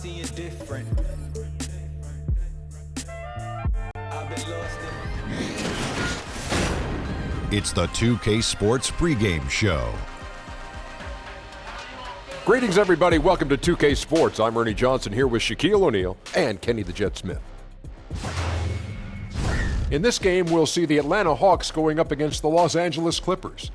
seeing different. I've been lost in. It's the 2K Sports pregame show. Greetings, everybody. Welcome to 2K Sports. I'm Ernie Johnson here with Shaquille O'Neal and Kenny the Jet Smith. In this game, we'll see the Atlanta Hawks going up against the Los Angeles Clippers.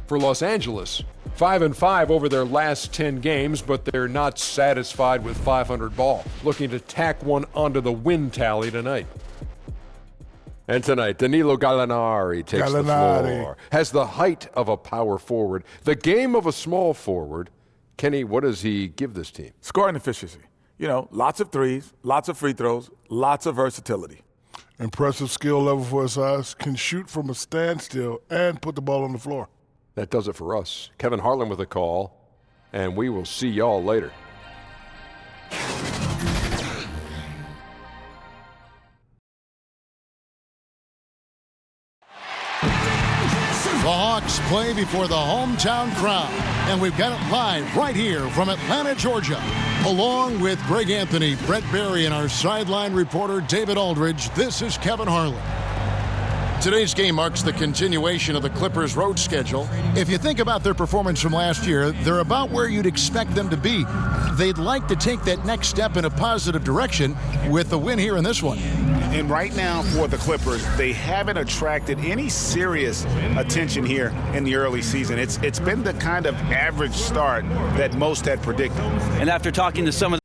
For Los Angeles, 5-5 over their last 10 games, but they're not satisfied with 500 ball. Looking to tack one onto the win tally tonight. And tonight, Danilo Gallinari takes the floor. Has the height of a power forward, the game of a small forward. Kenny, what does he give this team? Scoring efficiency. You know, lots of threes, lots of free throws, lots of versatility. Impressive skill level for his size. Can shoot from a standstill and put the ball on the floor. That does it for us. Kevin Harlan with a call, and we will see y'all later. The Hawks play before the hometown crowd, and we've got it live right here from Atlanta, Georgia. Along with Greg Anthony, Brett Barry, and our sideline reporter David Aldridge, this is Kevin Harlan. Today's game marks the continuation of the Clippers' road schedule. If you think about their performance from last year, they're about where you'd expect them to be. They'd like to take that next step in a positive direction with the win here in this one. And right now for the Clippers, they haven't attracted any serious attention here in the early season. It's been the kind of average start that most had predicted. And after talking to some of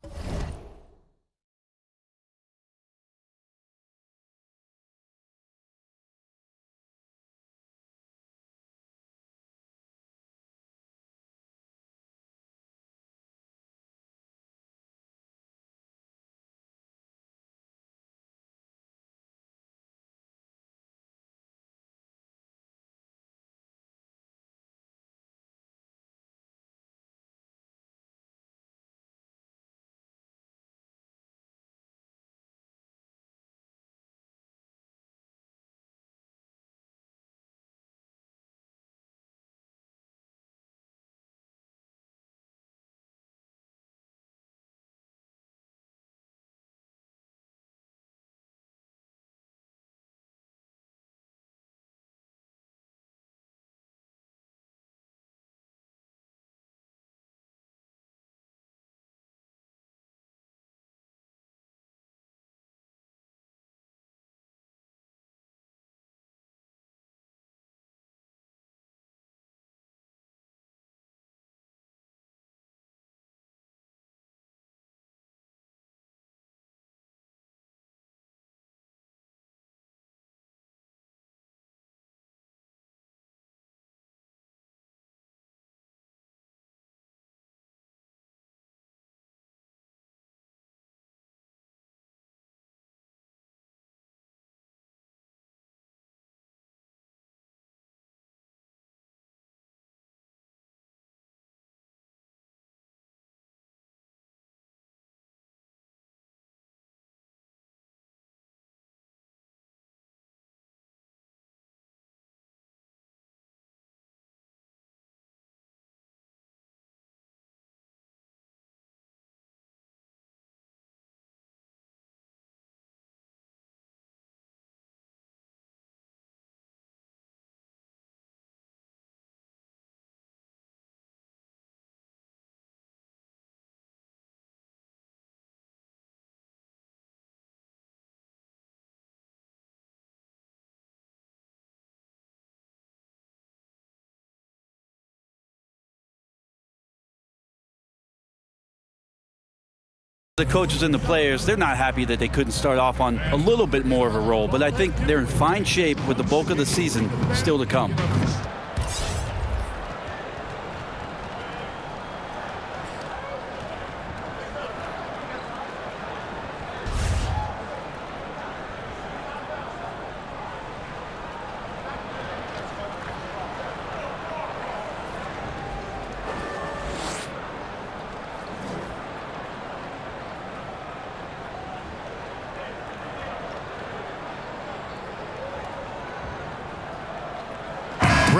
the coaches and the players, they're not happy that they couldn't start off on a little bit more of a roll, but I think they're in fine shape with the bulk of the season still to come.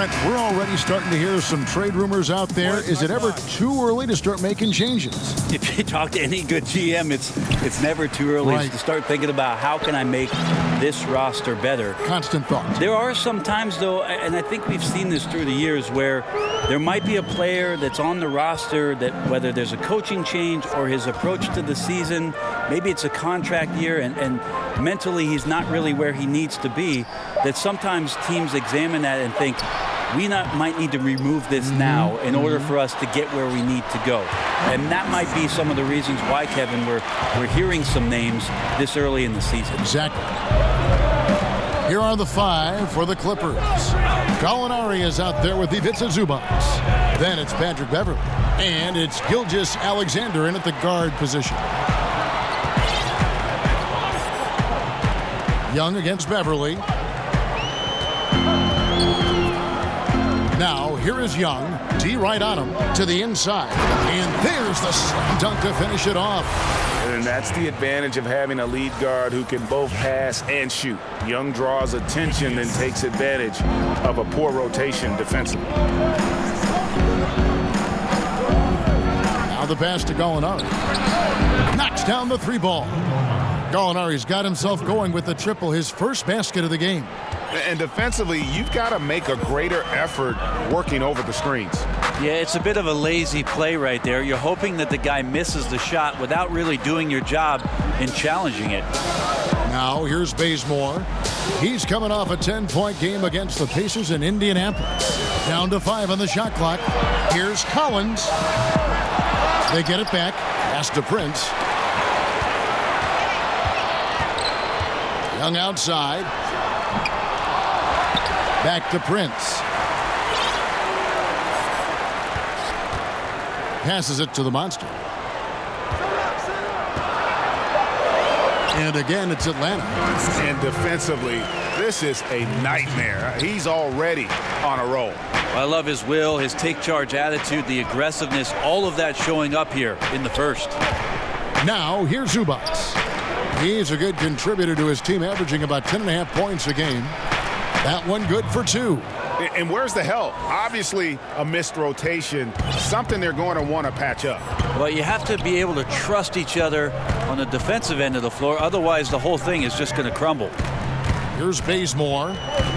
Brent, we're already starting to hear some trade rumors out there. Is it ever too early to start making changes? If you talk to any good GM, it's never too early to start thinking about how can I make this roster better. Constant thought. There are some times, though, and I think we've seen this through the years, where there might be a player that's on the roster that whether there's a coaching change or his approach to the season, maybe it's a contract year and mentally he's not really where he needs to be, that sometimes teams examine that and think, we might need to remove this now in order for us to get where we need to go. And that might be some of the reasons why, Kevin, we're hearing some names this early in the season. Exactly. Here are the 5 for the Clippers. Gallinari is out there with Ivica Zubac. Then it's Patrick Beverley. And it's Gilgeous-Alexander in at the guard position. Young against Beverley. Now, here is Young. D right on him to the inside. And there's the slam dunk to finish it off. And that's the advantage of having a lead guard who can both pass and shoot. Young draws attention and takes advantage of a poor rotation defensively. Now the pass to Gallinari. Knocks down the 3 ball. Gallinari's got himself going with the triple, his first basket of the game. And defensively, you've got to make a greater effort working over the screens. Yeah, it's a bit of a lazy play right there. You're hoping that the guy misses the shot without really doing your job in challenging it. Now here's Bazemore. He's coming off a 10-point game against the Pacers in Indianapolis. Down to 5 on the shot clock. Here's Collins. They get it back. Pass to Prince. Young outside. Back to Prince. Passes it to the monster. And again, it's Atlanta. And defensively, this is a nightmare. He's already on a roll. I love his will, his take charge attitude, the aggressiveness, all of that showing up here in the first. Now, here's Zubac. He's a good contributor to his team, averaging about 10.5 points a game. That one good for 2. And where's the help? Obviously, a missed rotation, something they're going to want to patch up. Well, you have to be able to trust each other on the defensive end of the floor. Otherwise, the whole thing is just going to crumble. Here's Bazemore.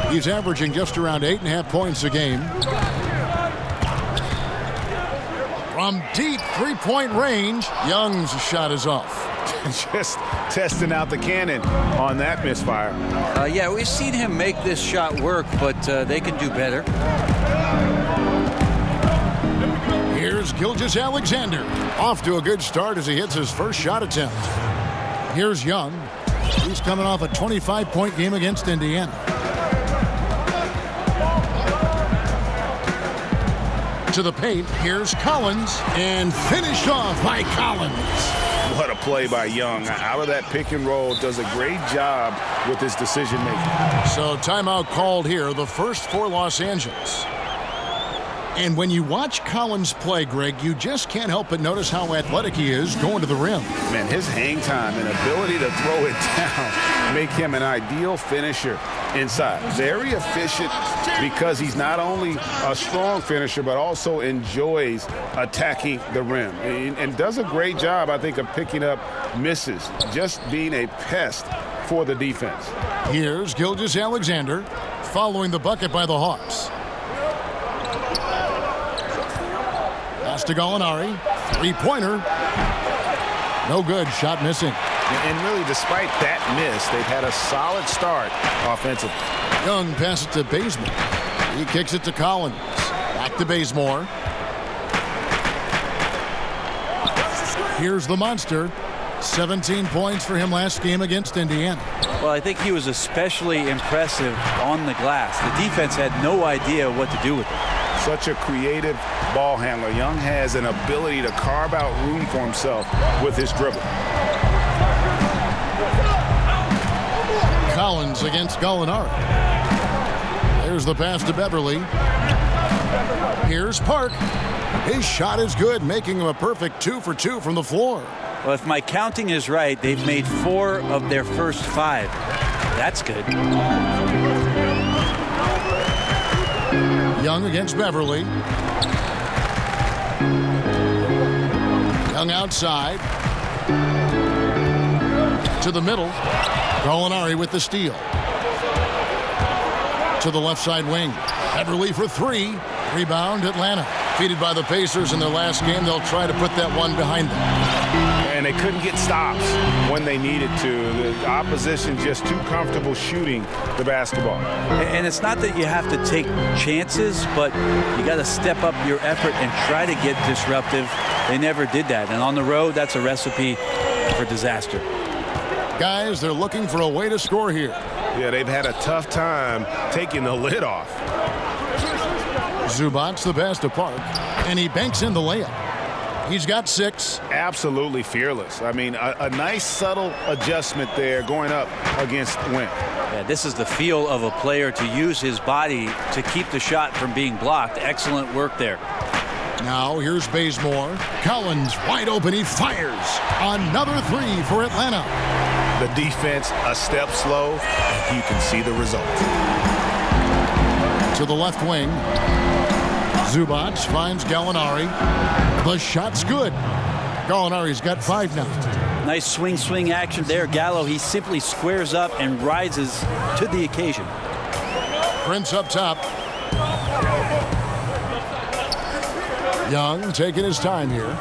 He's averaging just around 8.5 points a game. From deep 3-point range, Young's shot is off. Just testing out the cannon on that misfire. Yeah, we've seen him make this shot work, but they can do better. Here's Gilgeous-Alexander. Off to a good start as he hits his first shot attempt. Here's Young. He's coming off a 25-point game against Indiana. To the paint, here's Collins, and finished off by Collins. What a play by Young. Out of that pick and roll, does a great job with his decision making. So timeout called here, the first for Los Angeles. And when you watch Collins play, Greg, you just can't help but notice how athletic he is going to the rim. Man, his hang time and ability to throw it down make him an ideal finisher inside. Very efficient because he's not only a strong finisher, but also enjoys attacking the rim. And does a great job, I think, of picking up misses, just being a pest for the defense. Here's Gilgeous-Alexander following the bucket by the Hawks. Pass to Gallinari. 3-pointer. No good. Shot missing. And really, despite that miss, they've had a solid start offensively. Young passes to Bazemore. He kicks it to Collins. Back to Bazemore. Here's the monster. 17 points for him last game against Indiana. Well, I think he was especially impressive on the glass. The defense had no idea what to do with it. Such a creative ball handler. Young has an ability to carve out room for himself with his dribble. Collins against Gallinari. There's the pass to Beverley. Here's Park. His shot is good, making him a perfect 2 for 2 from the floor. Well, if my counting is right, they've made 4 of their first 5. That's good. Young against Beverly. Young outside. To the middle. Gallinari with the steal. To the left side wing. Beverly for three. Rebound, Atlanta. Defeated by the Pacers in their last game. They'll try to put that one behind them. And they couldn't get stops when they needed to. The opposition just too comfortable shooting the basketball. And it's not that you have to take chances, but you got to step up your effort and try to get disruptive. They never did that. And on the road, that's a recipe for disaster. Guys, they're looking for a way to score here. Yeah, they've had a tough time taking the lid off. Zubac's the pass to Park, and he banks in the layup. He's got 6. Absolutely fearless. I mean, a nice subtle adjustment there going up against Wimp. Yeah, this is the feel of a player to use his body to keep the shot from being blocked. Excellent work there. Now here's Bazemore. Collins wide open. He fires. Another 3 for Atlanta. The defense a step slow, and you can see the result. To the left wing. Zubac finds Gallinari. The shot's good. Gallinari's got 5 now. Nice swing action there. Gallo, he simply squares up and rises to the occasion. Prince up top. Young taking his time here.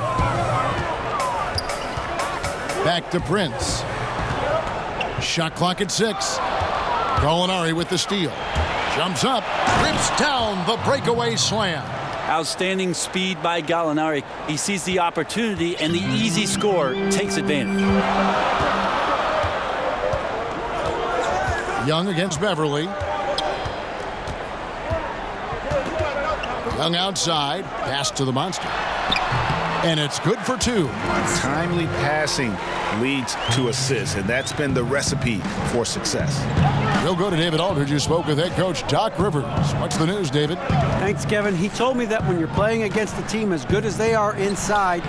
Back to Prince. Shot clock at 6. Gallinari with the steal. Jumps up. Rips down the breakaway slam. Outstanding speed by Gallinari. He sees the opportunity and the easy score takes advantage. Young against Beverly. Young outside. Pass to the monster. And it's good for 2. Timely passing leads to assists, and that's been the recipe for success. We'll go to David Aldridge, who spoke with head coach Doc Rivers. What's the news, David? Thanks, Kevin. He told me that when you're playing against a team as good as they are inside,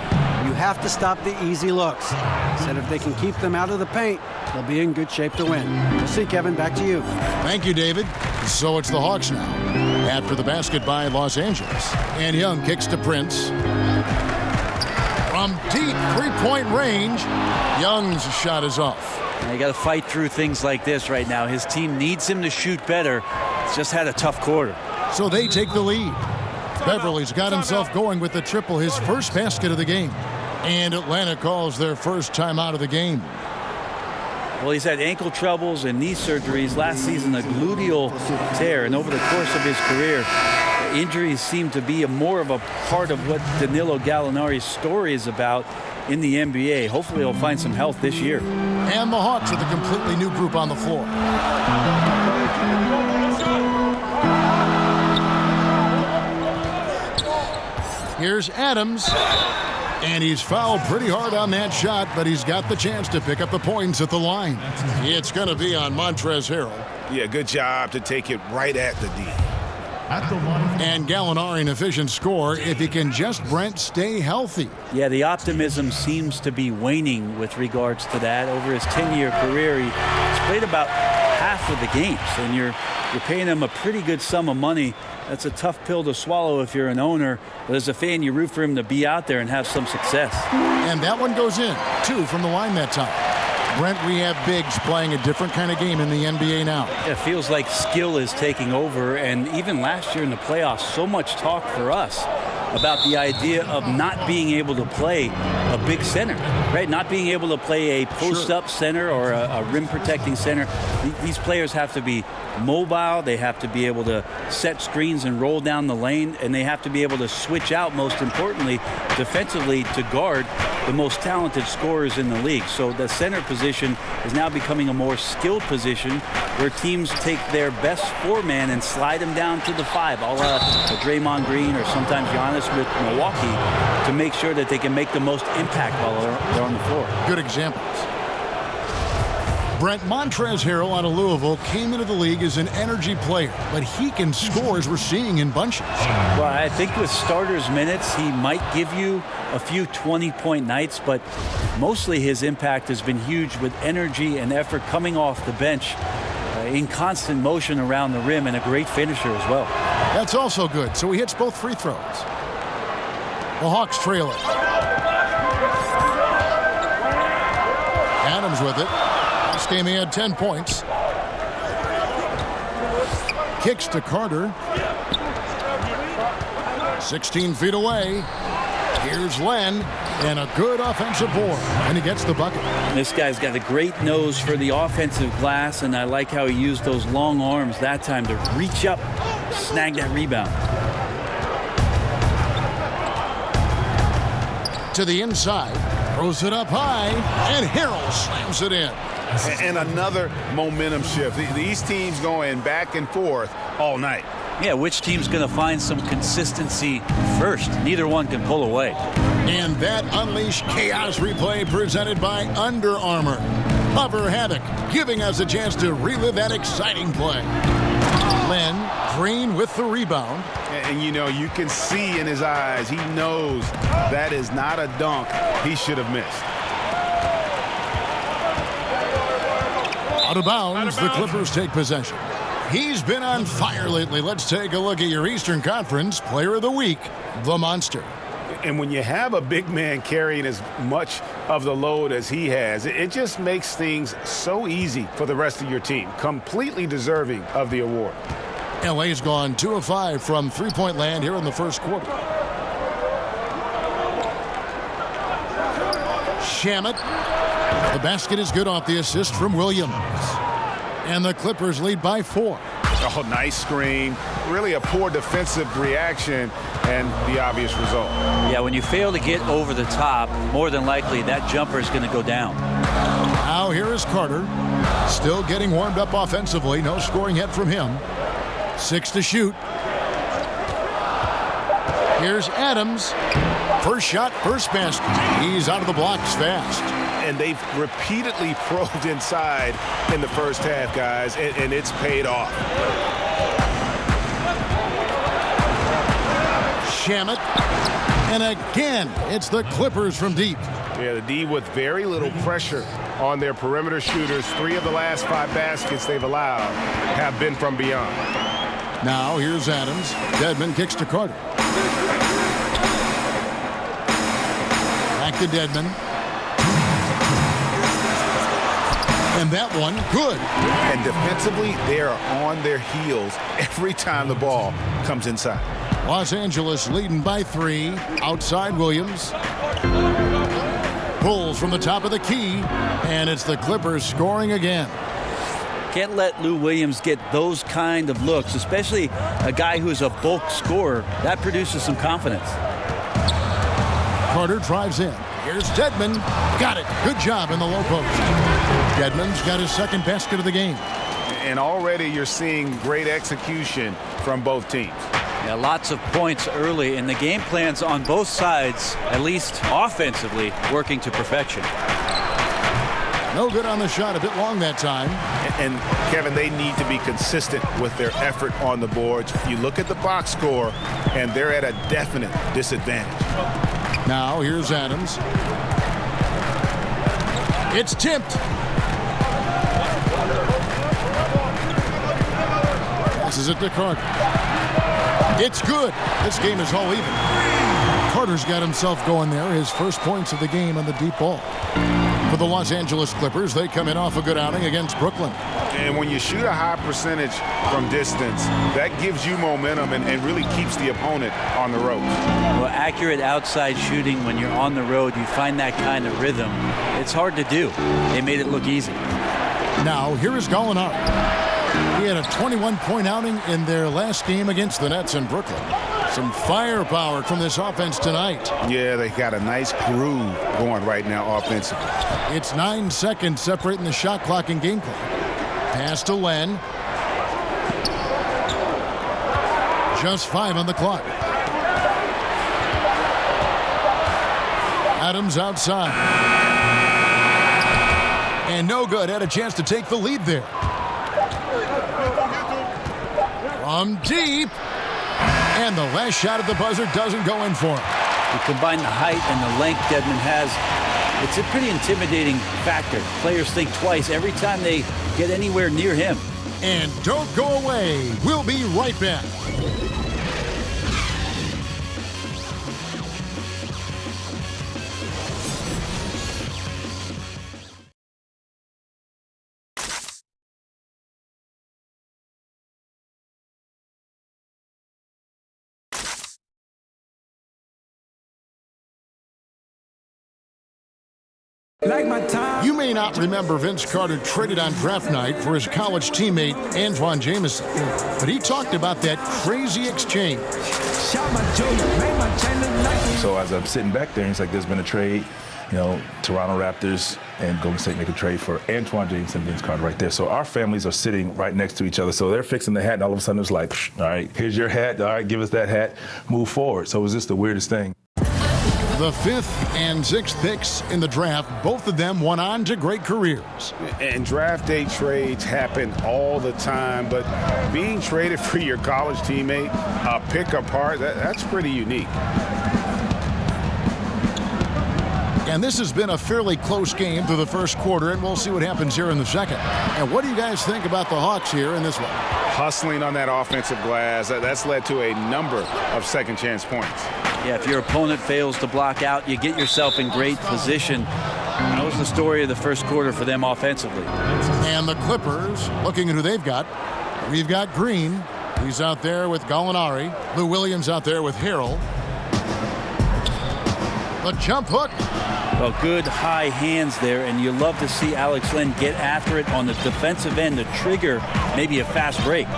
you have to stop the easy looks. He said if they can keep them out of the paint, they'll be in good shape to win. We'll see, Kevin. Back to you. Thank you, David. So it's the Hawks now. After the basket by Los Angeles. And Young kicks to Prince. From deep three-point range, Young's shot is off. You got to fight through things like this right now. His team needs him to shoot better. He's just had a tough quarter. So they take the lead. Beverly's got himself going with the triple, his first basket of the game. And Atlanta calls their first time out of the game. Well, he's had ankle troubles and knee surgeries. Last season, a gluteal tear. And over the course of his career, injuries seem to be more of a part of what Danilo Gallinari's story is about in the NBA. Hopefully he'll find some health this year. And the Hawks with a completely new group on the floor. Here's Adams. And he's fouled pretty hard on that shot, but he's got the chance to pick up the points at the line. It's going to be on Montrezl Harrell. Yeah, good job to take it right at the D. And Gallinari an efficient score if he can just, Brent, stay healthy. Yeah, the optimism seems to be waning with regards to that. Over his 10-year career, he's played about half of the games, and you're paying him a pretty good sum of money. That's a tough pill to swallow if you're an owner, but as a fan, you root for him to be out there and have some success. And that one goes in, 2 from the line that time. Brent, we have bigs playing a different kind of game in the NBA now. It feels like skill is taking over, and even last year in the playoffs, so much talk for us about the idea of not being able to play a big center, right? Not being able to play a post-up center or a rim-protecting center. These players have to be mobile. They have to be able to set screens and roll down the lane, and they have to be able to switch out, most importantly, defensively to guard the most talented scorers in the league. So the center position is now becoming a more skilled position where teams take their best 4-man and slide them down to the 5, a la Draymond Green or sometimes Giannis with Milwaukee, to make sure that they can make the most impact while they're on the floor. Good examples. Brent, Montrezl Harrell out of Louisville came into the league as an energy player, but he can score as we're seeing in bunches. Well, I think with starters minutes, he might give you a few 20-point nights, but mostly his impact has been huge with energy and effort coming off the bench, in constant motion around the rim, and a great finisher as well. That's also good, so he hits both free throws. The Hawks trail it. Adams with it. This game he had 10 points. Kicks to Carter. 16 feet away. Here's Len, and a good offensive board, and he gets the bucket. This guy's got a great nose for the offensive glass, and I like how he used those long arms that time to reach up, snag that rebound. To the inside, throws it up high, and Harrell slams it in. And another momentum shift. These teams going back and forth all night. Yeah, which team's going to find some consistency first? Neither one can pull away. And that Unleash Chaos replay presented by Under Armour. Hover Havoc, giving us a chance to relive that exciting play. Len Green with the rebound. And you know, you can see in his eyes, he knows that is not a dunk he should have missed. Out of bounds, the Clippers take possession. He's been on fire lately. Let's take a look at your Eastern Conference Player of the Week, the Monster. And when you have a big man carrying as much of the load as he has, it just makes things so easy for the rest of your team. Completely deserving of the award. LA's gone 2 of 5 from three-point land here in the first quarter. Shamet. The basket is good off the assist from Williams. And the Clippers lead by 4. Oh, nice screen. Really a poor defensive reaction and the obvious result. Yeah, when you fail to get over the top, more than likely that jumper is going to go down. Now here is Carter. Still getting warmed up offensively. No scoring yet from him. 6 to shoot. Here's Adams. First shot, first basket. He's out of the blocks fast. And they've repeatedly probed inside in the first half, guys, and it's paid off. Shamet. And again, it's the Clippers from deep. Yeah, the D with very little pressure on their perimeter shooters. 3 of the last 5 baskets they've allowed have been from beyond. Now here's Adams. Dedmon kicks to Carter. Back to Dedmon. And that one, good. And defensively, they are on their heels every time the ball comes inside. Los Angeles leading by 3. Outside Williams. Pulls from the top of the key. And it's the Clippers scoring again. Can't let Lou Williams get those kind of looks, especially a guy who's a bulk scorer. That produces some confidence. Carter drives in. Here's Dedmon. Got it. Good job in the low post. Dedmon's got his second basket of the game. And already you're seeing great execution from both teams. Yeah, lots of points early, and the game plans on both sides, at least offensively, working to perfection. No good on the shot. A bit long that time. And Kevin, they need to be consistent with their effort on the boards. You look at the box score, and they're at a definite disadvantage. Now here's Adams. It's tipped. Passes it to Carter. It's good. This game is all even. Carter's got himself going there. His first points of the game on the deep ball. For the Los Angeles Clippers, they come in off a good outing against Brooklyn. And when you shoot a high percentage from distance, that gives you momentum and really keeps the opponent on the ropes. Well, accurate outside shooting when you're on the road, you find that kind of rhythm. It's hard to do. They made it look easy. Now, here is Gallinari. He had a 21-point outing in their last game against the Nets in Brooklyn. Some firepower from this offense tonight. Yeah, they got a nice groove going right now offensively. It's 9 seconds separating the shot clock and game clock. Pass to Len. Just 5 on the clock. Adams outside. And no good. Had a chance to take the lead there. From deep. And the last shot at the buzzer doesn't go in for him. You combine the height and the length Dedmon has, it's a pretty intimidating factor. Players think twice every time they get anywhere near him. And don't go away. We'll be right back. You may not remember Vince Carter traded on draft night for his college teammate Antoine Jameson, but he talked about that crazy exchange. So as I'm sitting back there, it's like there's been a trade, Toronto Raptors and Golden State make a trade for Antoine Jameson and Vince Carter right there. So our families are sitting right next to each other. So they're fixing the hat, and all of a sudden it's like, all right, here's your hat. All right, give us that hat. Move forward. So it was just the weirdest thing. The 5th and 6th picks in the draft, both of them went on to great careers. And draft day trades happen all the time, but being traded for your college teammate, a pick apart, that's pretty unique. And this has been a fairly close game through the first quarter, and we'll see what happens here in the second. And what do you guys think about the Hawks here in this one? Hustling on that offensive glass, that's led to a number of second chance points. Yeah, if your opponent fails to block out, you get yourself in great position. That was the story of the first quarter for them offensively. And the Clippers, looking at who they've got, we've got Green. He's out there with Gallinari. Lou Williams out there with Harrell. The jump hook. Well, good high hands there, and you love to see Alex Len get after it on the defensive end to trigger maybe a fast break.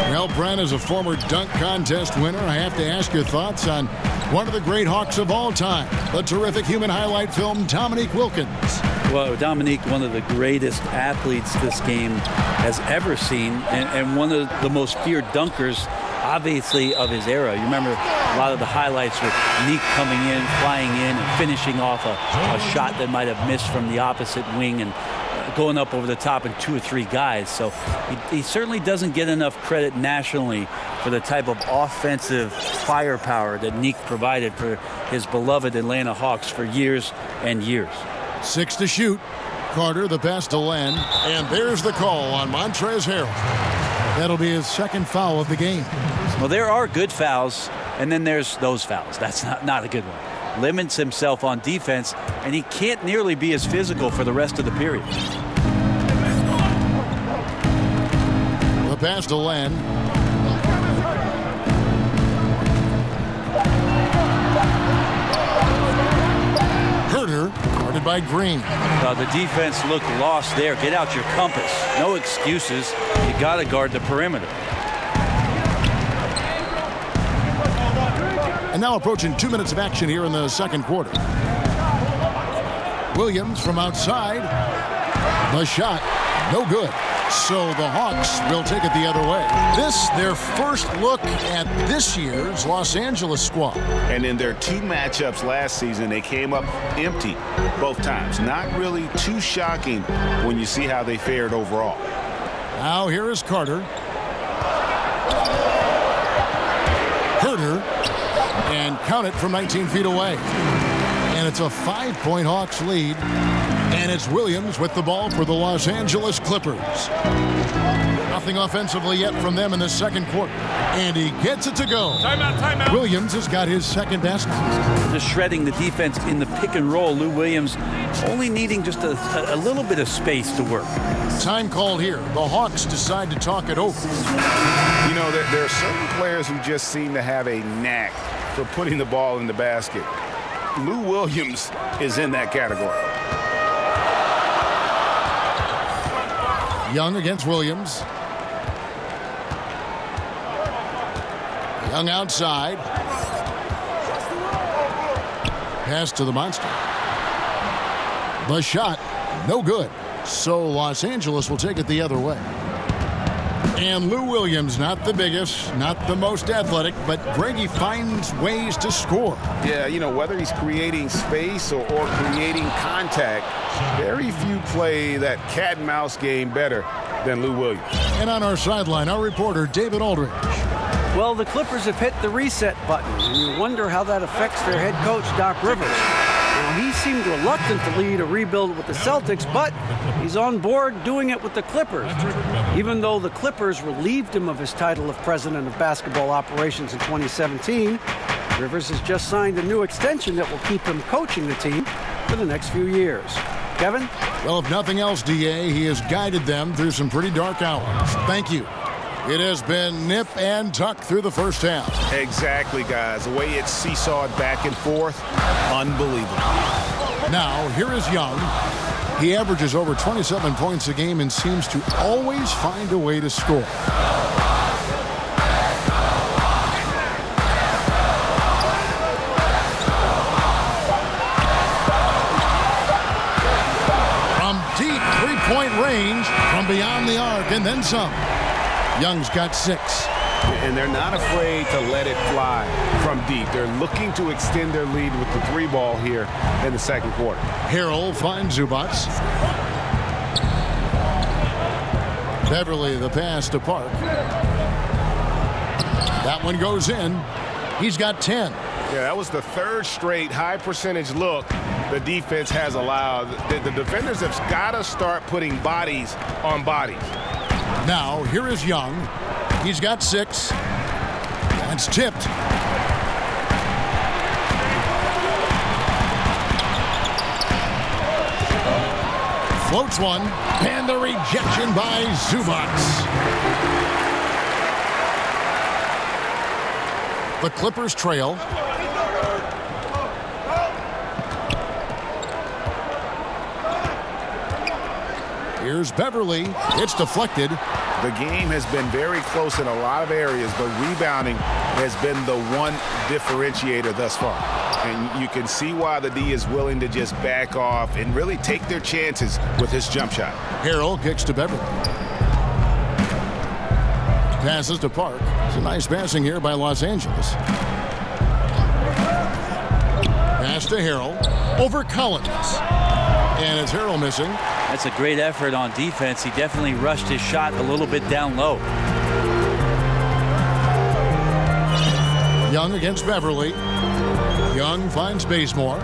Well, Brent, as a former dunk contest winner, I have to ask your thoughts on one of the great Hawks of all time, the terrific human highlight film, Dominique Wilkins. Well, Dominique, one of the greatest athletes this game has ever seen, and one of the most feared dunkers, obviously, of his era. You remember a lot of the highlights with Neek coming in, flying in, and finishing off a shot that might have missed from the opposite wing and going up over the top in 2 or 3 guys. So he certainly doesn't get enough credit nationally for the type of offensive firepower that Neek provided for his beloved Atlanta Hawks for years and years. 6 to shoot. Carter, the pass to Len. And there's the call on Montrezl Harrell. That'll be his second foul of the game. Well, there are good fouls, and then there's those fouls. That's not a good one. Limits himself on defense, and he can't nearly be as physical for the rest of the period. The pass to Len. Herter, guarded by Green. The defense looked lost there. Get out your compass. No excuses. You got to guard the perimeter. And now approaching 2 minutes of action here in the second quarter. Williams from outside. The shot, no good. So the Hawks will take it the other way. This, their first look at this year's Los Angeles squad. And in their 2 matchups last season, they came up empty both times. Not really too shocking when you see how they fared overall. Now here is Carter. Herter. And count it from 19 feet away. And it's a 5-point Hawks lead. And it's Williams with the ball for the Los Angeles Clippers. Nothing offensively yet from them in the second quarter. And he gets it to go. Timeout. Williams has got his second basket. Just shredding the defense in the pick and roll. Lou Williams only needing just a little bit of space to work. Time called here. The Hawks decide to talk it over. You know, there are certain players who just seem to have a knack for putting the ball in the basket. Lou Williams is in that category. Young against Williams. Young outside. Pass to the monster. The shot, no good. So Los Angeles will take it the other way. And Lou Williams, not the biggest, not the most athletic, but Greggy finds ways to score. Yeah, you know, whether he's creating space or creating contact, very few play that cat and mouse game better than Lou Williams. And on our sideline, our reporter, David Aldridge. Well, the Clippers have hit the reset button, and you wonder how that affects their head coach, Doc Rivers. Now, he seemed reluctant to lead a rebuild with the Celtics, but he's on board doing it with the Clippers. Even though the Clippers relieved him of his title of president of basketball operations in 2017, Rivers has just signed a new extension that will keep him coaching the team for the next few years. Kevin? Well, if nothing else, DA, he has guided them through some pretty dark hours. Thank you. It has been nip and tuck through the first half. Exactly, guys. The way it's seesawed back and forth, unbelievable. Now, here is Young. He averages over 27 points a game and seems to always find a way to score. From deep three-point range, from beyond the arc, and then some. Young's got 6. And they're not afraid to let it fly from deep. They're looking to extend their lead with the 3 ball here in the second quarter. Harrell finds Zubac. Beverly the pass to Park. That one goes in. He's got 10. Yeah, that was the 3rd straight high percentage look the defense has allowed. The defenders have got to start putting bodies on bodies. Now, here is Young. He's got 6. That's tipped. Floats one, and the rejection by Zubac. The Clippers trail. Here's Beverly. It's deflected. The game has been very close in a lot of areas, but rebounding has been the one differentiator thus far. And you can see why the D is willing to just back off and really take their chances with his jump shot. Harrell kicks to Beverly. Passes to Park. It's a nice passing here by Los Angeles. Pass to Harrell. Over Collins. And it's Harrell missing. That's a great effort on defense. He definitely rushed his shot a little bit down low. Young against Beverly. Young finds Bazemore.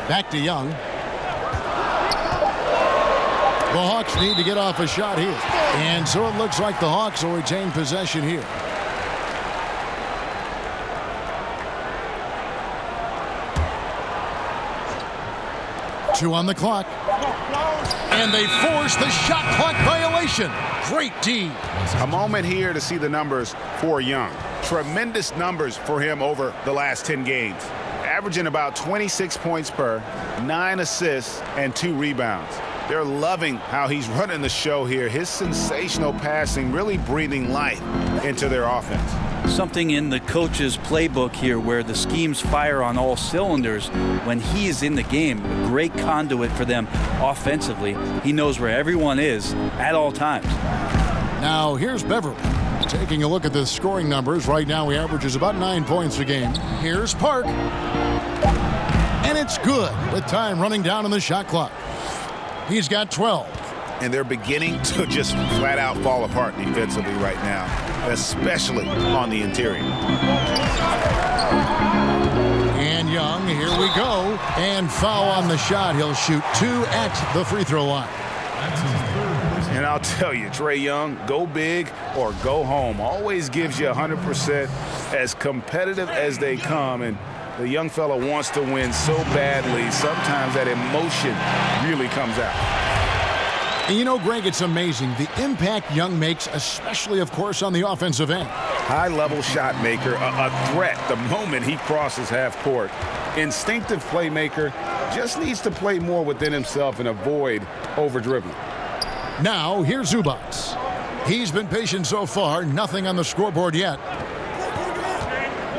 Back to Young. The Hawks need to get off a shot here. And so it looks like the Hawks will retain possession here. Two on the clock. And they force the shot clock violation. Great D. A moment here to see the numbers for Young. Tremendous numbers for him over the last 10 games. Averaging about 26 points per, 9 assists, and 2 rebounds. They're loving how he's running the show here. His sensational passing really breathing life into their offense. Something in the coach's playbook here where the schemes fire on all cylinders when he is in the game. A great conduit for them offensively. He knows where everyone is at all times. Now here's Beverly. Taking a look at the scoring numbers. Right now he averages about 9 points a game. Here's Park. And it's good with time running down on the shot clock. He's got 12. And they're beginning to just flat out fall apart defensively right now, especially on the interior. And Young, here we go. And foul on the shot. He'll shoot 2 at the free throw line. And I'll tell you, Trae Young, go big or go home. Always gives you 100%, as competitive as they come. And the young fella wants to win so badly. Sometimes that emotion really comes out. And you know, Greg, it's amazing the impact Young makes, especially, of course, on the offensive end. High-level shot maker, a threat the moment he crosses half court. Instinctive playmaker, just needs to play more within himself and avoid over-dribbling. Now, here's Zubac. He's been patient so far, nothing on the scoreboard yet.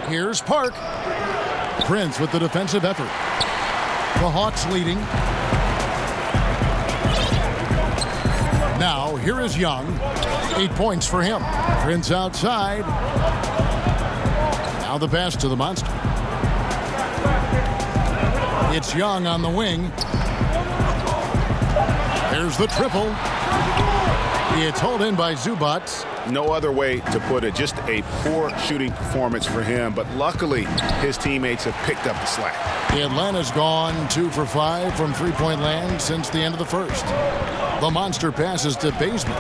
Here's Park. Prince with the defensive effort. The Hawks leading. Now, here is Young. 8 points for him. Prince outside. Now the pass to the Monster. It's Young on the wing. There's the triple. It's hauled in by Zubac. No other way to put it. Just a poor shooting performance for him. But luckily, his teammates have picked up the slack. Atlanta's gone 2 for 5 from three-point land since the end of the first. The Monster passes to Bazemore.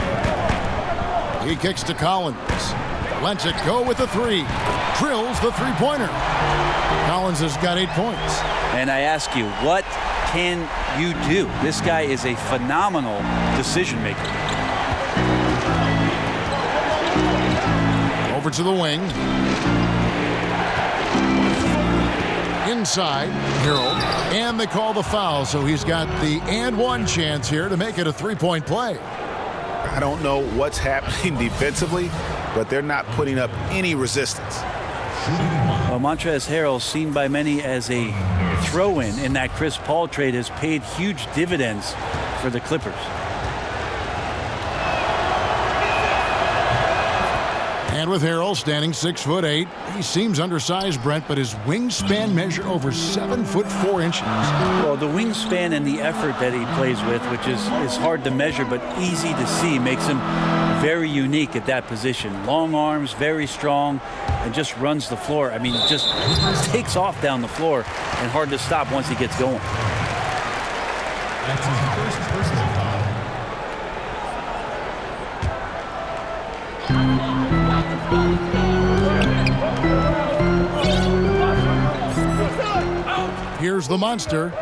He kicks to Collins. Lets it go with the 3. Drills the three-pointer. Collins has got 8 points. And I ask you, what can you do? This guy is a phenomenal decision maker. Over to the wing. inside. Harold. And they call the foul, so he's got the and one chance here to make it a three-point play. I don't know what's happening defensively, but they're not putting up any resistance. Well, Montrezl Harrell, seen by many as a throw-in in that Chris Paul trade, has paid huge dividends for the Clippers. And with Harrell standing 6'8", he seems undersized, Brent, but his wingspan measure over 7'4". Well, the wingspan and the effort that he plays with, which is hard to measure but easy to see, makes him very unique at that position. Long arms, very strong, and just runs the floor. I mean, just takes off down the floor and hard to stop once he gets going. Here's the monster.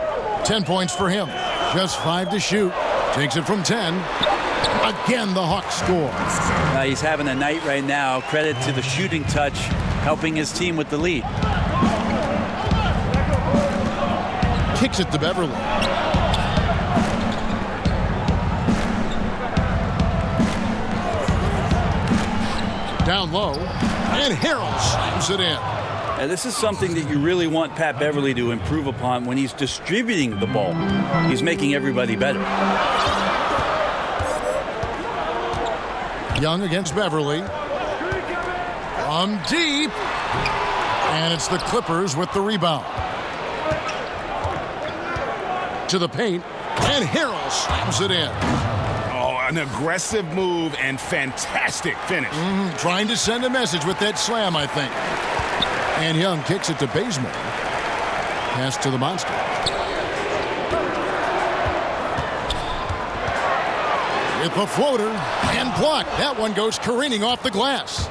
10 points for him. Just 5 to shoot. Takes it from 10. Again, the Hawks score. He's having a night right now. Credit to the shooting touch, helping his team with the lead. Kicks it to Beverly. Down low. And Harrell slams it in. This is something that you really want Pat Beverly to improve upon when he's distributing the ball. He's making everybody better. Young against Beverly. From deep. And it's the Clippers with the rebound. To the paint. And Harrell slams it in. Oh, an aggressive move and fantastic finish. Trying to send a message with that slam, I think. And Young kicks it to Bazemore. Pass to the monster. With the floater and blocked. That one goes careening off the glass.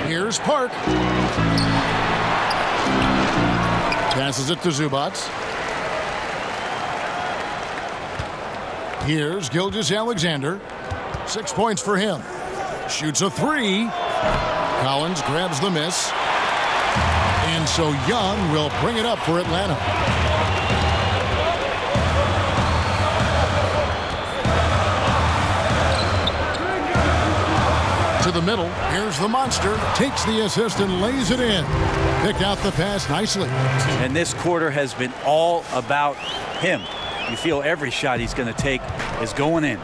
Here's Park. Passes it to Zubac. Here's Gilgeous-Alexander. 6 points for him. Shoots a three. Collins grabs the miss. And so Young will bring it up for Atlanta. To the middle. Here's the monster. Takes the assist and lays it in. Picked out the pass nicely. And this quarter has been all about him. You feel every shot he's going to take is going in.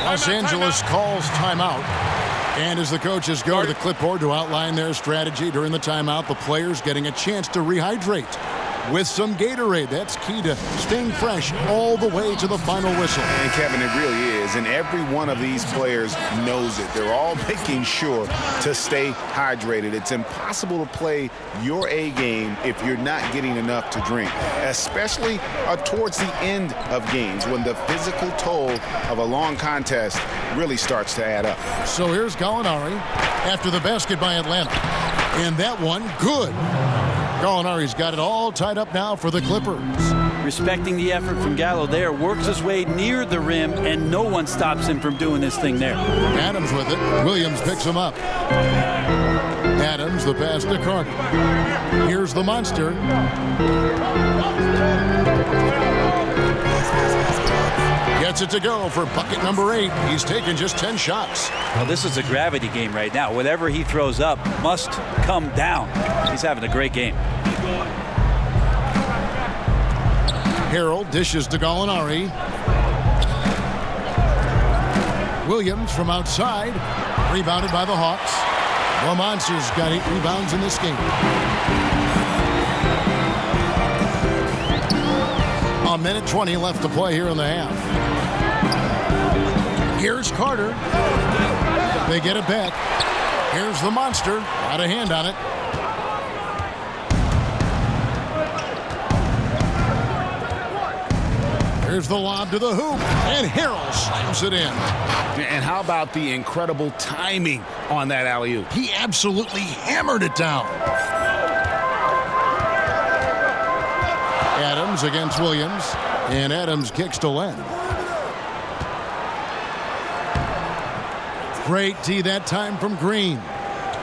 Los Angeles calls timeout. And as the coaches go to the clipboard to outline their strategy during the timeout, the players getting a chance to rehydrate with some Gatorade. That's key to staying fresh all the way to the final whistle. And Kevin, it really is. And every one of these players knows it. They're all making sure to stay hydrated. It's impossible to play your A game if you're not getting enough to drink, especially towards the end of games when the physical toll of a long contest really starts to add up. So here's Gallinari after the basket by Atlanta. And that one, good. Gallinari's got it all tied up now for the Clippers. Respecting the effort from Gallo there, works his way near the rim, and no one stops him from doing this thing there. Adams with it. Williams picks him up. Adams, the pass to Carter. Here's the monster. Gets it to go for bucket number 8. He's taken just 10 shots. Well, this is a gravity game right now. Whatever he throws up must come down. He's having a great game. Harold dishes to Gallinari. Williams from outside. Rebounded by the Hawks. The Monsters got 8 rebounds in this game. A minute 20 left to play here in the half. Here's Carter. They get it back. Here's the monster. Got a hand on it. Here's the lob to the hoop. And Harrell slams it in. And how about the incredible timing on that alley-oop? He absolutely hammered it down. Adams against Williams. And Adams kicks to Len. Great D that time from Green.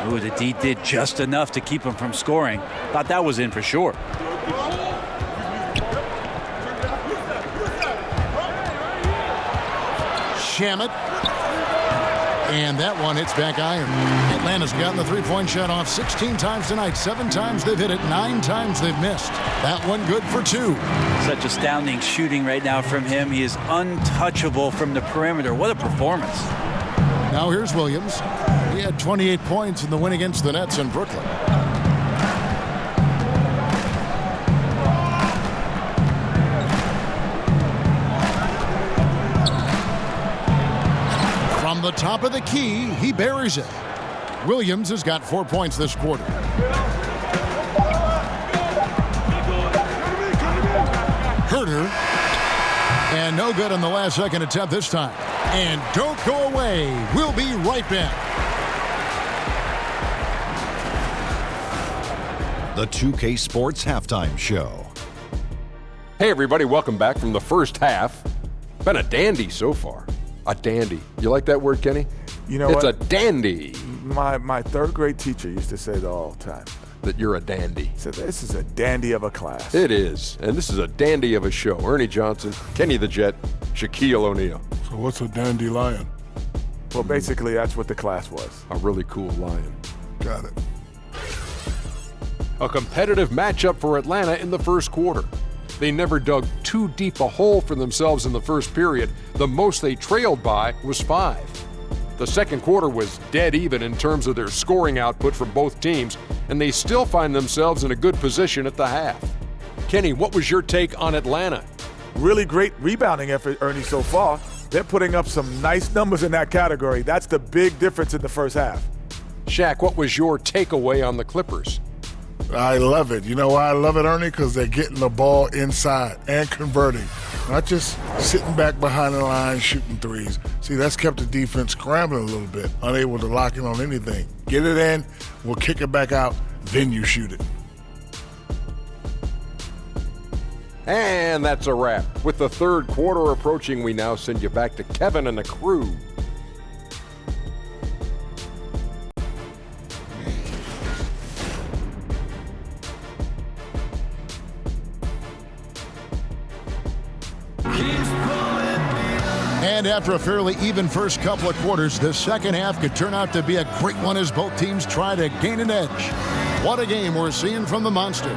Ooh, the D did just enough to keep him from scoring. Thought that was in for sure. Shamet. And that one hits back iron. Atlanta's gotten the three-point shot off 16 times tonight. 7 times they've hit it. 9 times they've missed. That one good for 2. Such astounding shooting right now from him. He is untouchable from the perimeter. What a performance. Now here's Williams. He had 28 points in the win against the Nets in Brooklyn. From the top of the key, he buries it. Williams has got 4 points this quarter. Herter. And no good on the last second attempt this time. And don't go away. We'll be right back. The 2K Sports Halftime Show. Hey, everybody, welcome back from the first half. Been a dandy so far. A dandy. You like that word, Kenny? You know it's what? a dandy. My third grade teacher used to say that all the time. That you're a dandy. So this is a dandy of a class. It is. And this is a dandy of a show. Ernie Johnson, Kenny the Jet, Shaquille O'Neal. So what's a dandelion? Well, basically, that's what the class was. A really cool lion. Got it. A competitive matchup for Atlanta in the first quarter. They never dug too deep a hole for themselves in the first period. The most they trailed by was 5. The second quarter was dead even in terms of their scoring output from both teams, and they still find themselves in a good position at the half. Kenny, what was your take on Atlanta? Really great rebounding effort, Ernie, so far. They're putting up some nice numbers in that category. That's the big difference in the first half. Shaq, what was your takeaway on the Clippers? I love it. You know why I love it, Ernie? Because they're getting the ball inside and converting. Not just sitting back behind the line shooting threes. See, that's kept the defense scrambling a little bit, unable to lock in on anything. Get it in, we'll kick it back out, then you shoot it. And that's a wrap. With the third quarter approaching, we now send you back to Kevin and the crew. And after a fairly even first couple of quarters, the second half could turn out to be a great one as both teams try to gain an edge. What a game we're seeing from the Monster.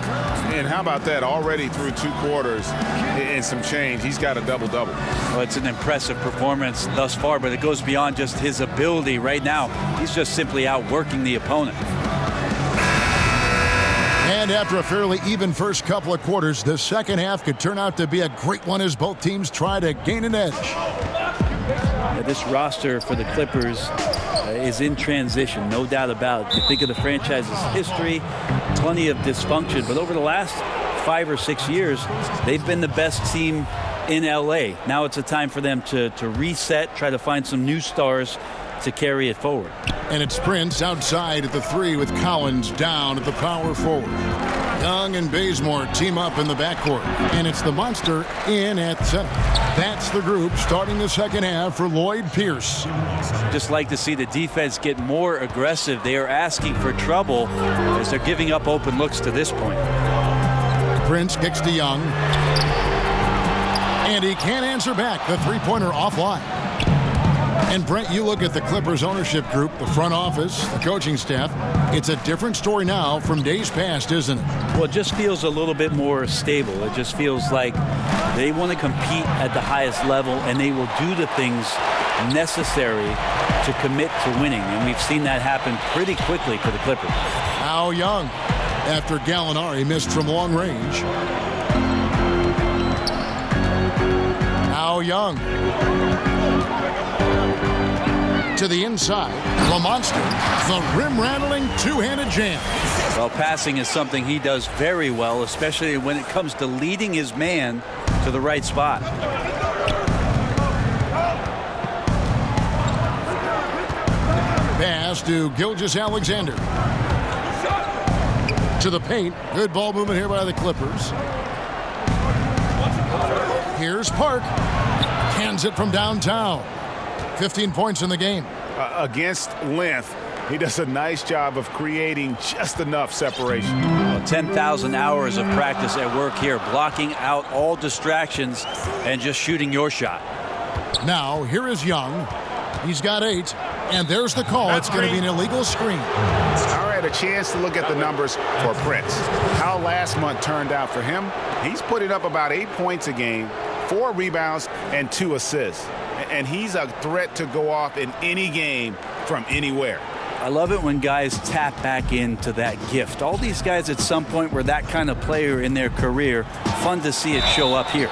And how about that? Already through 2 quarters and some change. He's got a double-double. Well, it's an impressive performance thus far, but it goes beyond just his ability right now. He's just simply outworking the opponent. And after a fairly even first couple of quarters, the second half could turn out to be a great one as both teams try to gain an edge. This roster for the Clippers is in transition, no doubt about it. You think of the franchise's history, plenty of dysfunction, but over the last 5 or 6 years, they've been the best team in LA. Now it's a time for them to reset, try to find some new stars to carry it forward. And it's Prince outside at the 3 with Collins down at the power forward. Young and Bazemore team up in the backcourt. And it's the Monster in at center. That's the group starting the second half for Lloyd Pierce. Just like to see the defense get more aggressive. They are asking for trouble as they're giving up open looks to this point. Prince kicks to Young. And he can't answer back. The three-pointer offline. And Brent, you look at the Clippers ownership group, the front office, the coaching staff. It's a different story now from days past, isn't it? Well, it just feels a little bit more stable. It just feels like they want to compete at the highest level, and they will do the things necessary to commit to winning. And we've seen that happen pretty quickly for the Clippers. Now Young, after Gallinari missed from long range. Now Young. To the inside, the Monster, the rim-rattling two-handed jam. Well, passing is something he does very well, especially when it comes to leading his man to the right spot. Pass to Gilgeous-Alexander. To the paint. Good ball movement here by the Clippers. Here's Park. Hands it from downtown. 15 points in the game. Against length, He does a nice job of creating just enough separation. Well, 10,000 hours of practice at work here, blocking out all distractions and just shooting your shot. Now, here is Young. He's got 8, and there's the call. It's going to be an illegal screen. All right, a chance to look at the numbers for Prince. How last month turned out for him. He's putting up about 8 points a game, 4 rebounds, and 2 assists. And he's a threat to go off in any game from anywhere. I love it when guys tap back into that gift. All these guys at some point were that kind of player in their career. Fun to see it show up here.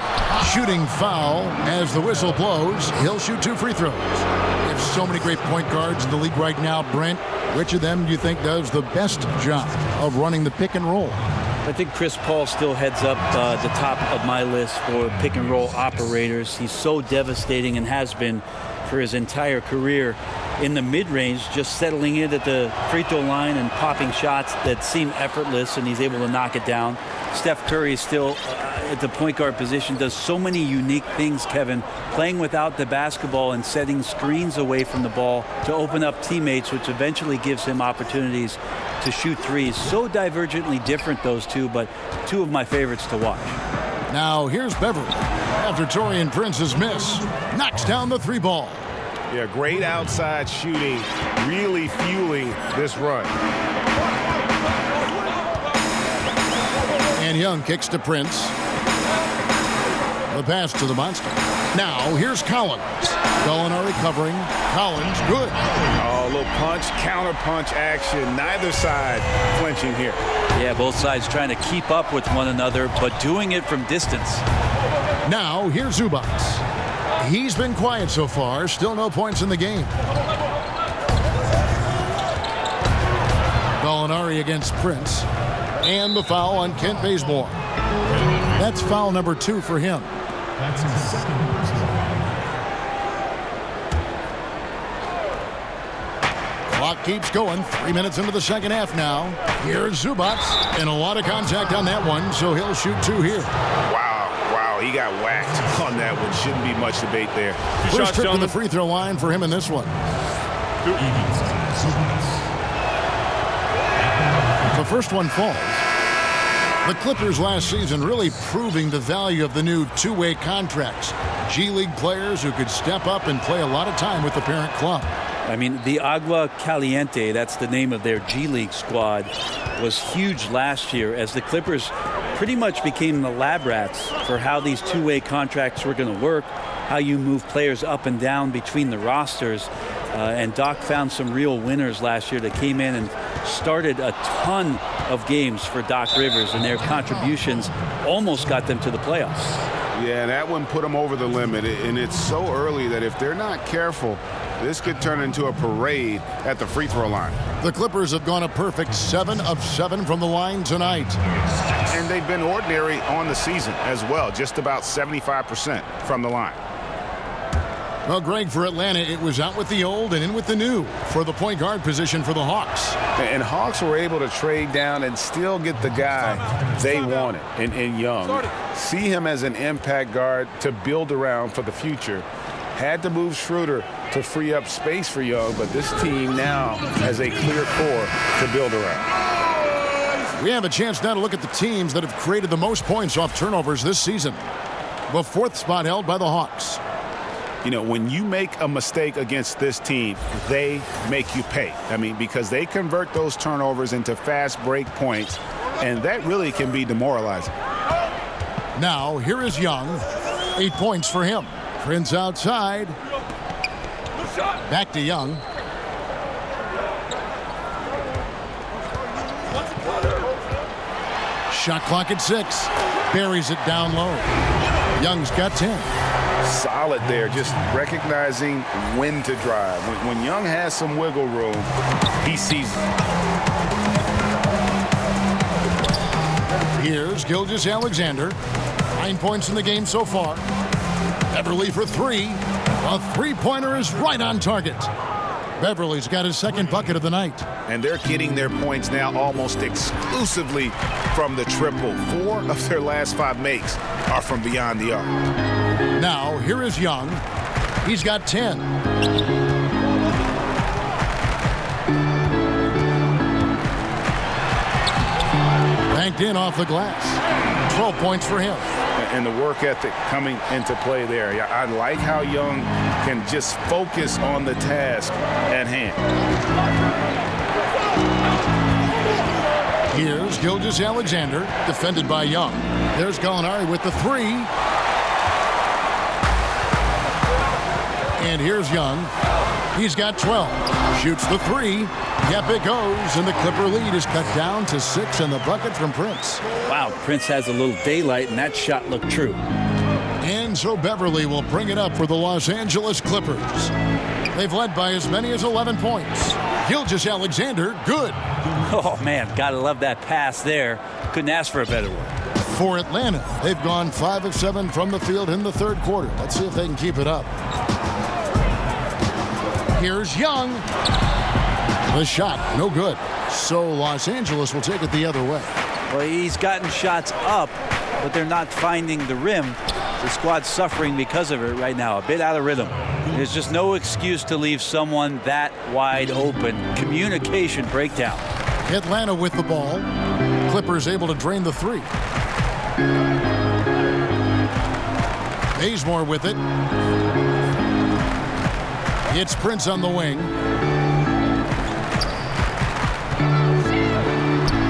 Shooting foul as the whistle blows. He'll shoot 2 free throws. There's so many great point guards in the league right now, Brent. Which of them do you think does the best job of running the pick and roll? I think Chris Paul still heads up the top of my list for pick and roll operators. He's so devastating and has been for his entire career in the mid-range, just settling in at the free throw line and popping shots that seem effortless, and he's able to knock it down. Steph Curry is still at the point guard position, does so many unique things, Kevin, playing without the basketball and setting screens away from the ball to open up teammates, which eventually gives him opportunities to shoot threes. So divergently different, those two, but two of my favorites to watch. Now here's Beverly. After Taurean Prince's miss, knocks down the 3 ball. Yeah, great outside shooting, really fueling this run. And Young kicks to Prince. The pass to the monster. Now here's Collins. Gallinari covering. Collins, good. Oh, a little punch, counter punch action. Neither side flinching here. Yeah, both sides trying to keep up with one another, but doing it from distance. Now here's Zubac. He's been quiet so far. Still no points in the game. Gallinari against Prince. And the foul on Kent Bazemore. That's foul number 2 for him. That's his second personal. Clock keeps going. 3 minutes into the second half now. Here's Zubac. And a lot of contact on that one, so he'll shoot 2 here. Wow, he got whacked on that one. Shouldn't be much debate there. First trip to the free throw line for him in this one. The first one falls. The Clippers last season really proving the value of the new two-way contracts. G League players who could step up and play a lot of time with the parent club. I mean, the Agua Caliente, that's the name of their G League squad, was huge last year as the Clippers pretty much became the lab rats for how these two-way contracts were going to work, how you move players up and down between the rosters. And Doc found some real winners last year that came in and started a ton of games for Doc Rivers, and their contributions almost got them to the playoffs. Yeah, that one put them over the limit, and it's so early that if they're not careful, this could turn into a parade at the free throw line. The Clippers have gone a perfect 7 of 7 from the line tonight. And they've been ordinary on the season as well, just about 75% from the line. Well, Greg, for Atlanta, it was out with the old and in with the new for the point guard position for the Hawks. And Hawks were able to trade down and still get the guy they wanted in Young. See him as an impact guard to build around for the future. Had to move Schroeder to free up space for Young, but this team now has a clear core to build around. We have a chance now to look at the teams that have created the most points off turnovers this season. The 4th spot held by the Hawks. You know, when you make a mistake against this team, they make you pay. I mean, because they convert those turnovers into fast break points, and that really can be demoralizing. Now, here is Young. 8 points for him. Prince outside. Back to Young. Shot clock at 6. Buries it down low. Young's got 10. Solid there, just recognizing when to drive. When Young has some wiggle room, he sees it. Here's Gilgeous-Alexander. 9 points in the game so far. Beverly for 3. A three-pointer is right on target. Beverly's got his second bucket of the night. And they're getting their points now almost exclusively from the triple. 4 of their last 5 makes are from beyond the arc. Now, here is Young. He's got 10. checked in off the glass. 12 points for him. And the work ethic coming into play there. Yeah, I like how Young can just focus on the task at hand. Here's Gilgeous-Alexander, defended by Young. There's Gallinari with the three. And here's Young. He's got 12. Shoots the three. Yep, it goes. And the Clipper lead is cut down to 6 in the bucket from Prince. Wow, Prince has a little daylight, and that shot looked true. And so Beverly will bring it up for the Los Angeles Clippers. They've led by as many as 11 points. Gilgeous-Alexander, good. Oh, man, gotta love that pass there. Couldn't ask for a better one. For Atlanta, they've gone 5 of 7 from the field in the third quarter. Let's see if they can keep it up. Here's Young. The shot, no good. So Los Angeles will take it the other way. Well, he's gotten shots up, but they're not finding the rim. The squad's suffering because of it right now, a bit out of rhythm. There's just no excuse to leave someone that wide open. Communication breakdown. Atlanta with the ball. Clippers able to drain the three. Bazemore with it. It's Prince on the wing.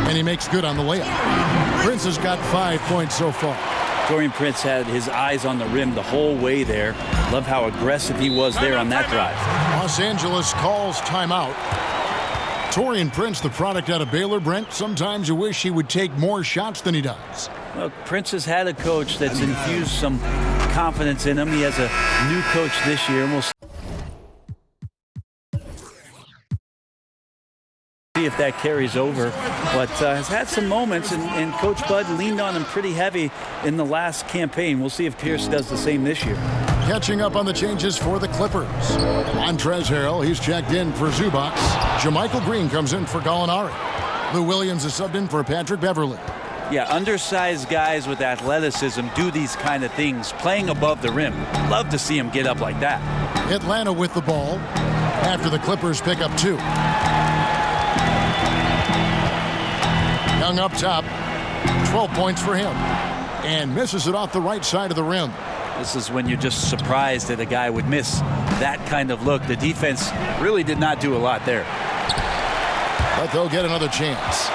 And he makes good on the layup. Prince has got 5 points so far. Taurean Prince had his eyes on the rim the whole way there. Love how aggressive he was there on that drive. Los Angeles calls timeout. Taurean Prince, the product out of Baylor, Brent. Sometimes you wish he would take more shots than he does. Well, Prince has had a coach that's infused some confidence in him. He has a new coach this year, and we'll see if that carries over, but has had some moments, and Coach Bud leaned on him pretty heavy in the last campaign. We'll see if Pierce does the same this year. Catching up on the changes for the Clippers. Montrezl Harrell, he's checked in for Zubac. JaMychal Green comes in for Gallinari. Lou Williams is subbed in for Patrick Beverly. Yeah, undersized guys with athleticism do these kind of things, playing above the rim. Love to see him get up like that. Atlanta with the ball after the Clippers pick up 2. Young up top, 12 points for him, and misses it off the right side of the rim. This is when you're just surprised that a guy would miss that kind of look. The defense really did not do a lot there. But they'll get another chance.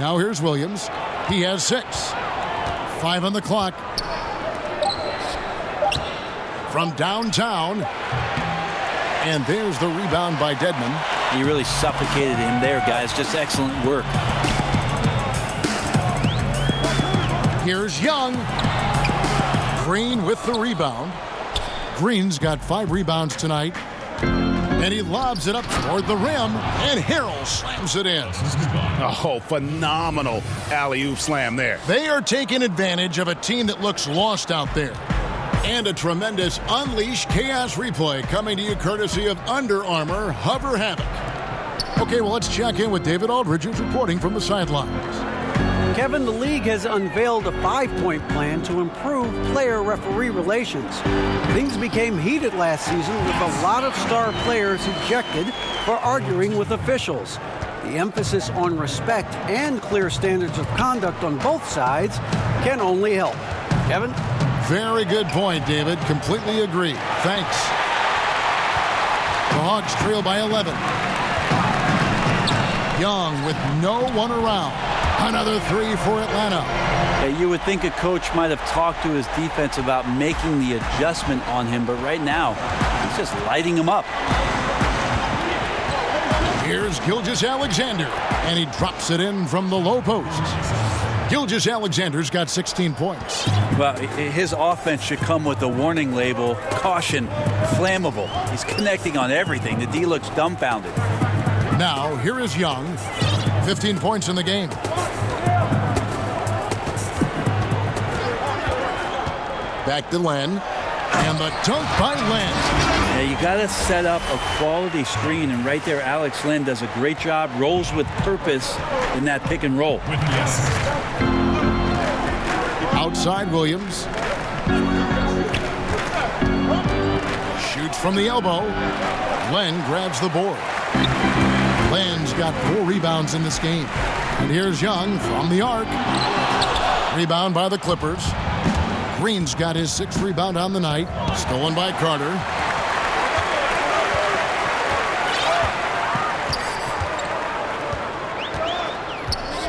Now here's Williams. He has 6. 5 on the clock. From downtown. And there's the rebound by Dedmon. He really suffocated him there, guys. Just excellent work. Here's Young. Green with the rebound. Green's got 5 rebounds tonight. And he lobs it up toward the rim, and Harrell slams it in. Oh, phenomenal alley-oop slam there. They are taking advantage of a team that looks lost out there. And a tremendous Unleash Chaos replay coming to you courtesy of Under Armour Hover Havoc. Okay, well, let's check in with David Aldridge, who's reporting from the sidelines. Kevin, the league has unveiled a 5-point plan to improve player-referee relations. Things became heated last season with a lot of star players ejected for arguing with officials. The emphasis on respect and clear standards of conduct on both sides can only help. Kevin? Very good point, David. Completely agree. Thanks. The Hawks trail by 11. Young with no one around. Another 3 for Atlanta. Yeah, you would think a coach might have talked to his defense about making the adjustment on him, but right now, he's just lighting him up. Here's Gilgeous-Alexander, and he drops it in from the low post. Gilgeous-Alexander's got 16 points. Well, his offense should come with a warning label, caution, flammable. He's connecting on everything. The D looks dumbfounded. Now, here is Young. 15 points in the game. Back to Len. And the dunk by Len. Yeah, you got to set up a quality screen, and right there, Alex Len does a great job, rolls with purpose in that pick and roll. Outside Williams. Shoots from the elbow. Len grabs the board. Land's got 4 rebounds in this game. And here's Young from the arc. Rebound by the Clippers. Green's got his 6th rebound on the night. Stolen by Carter.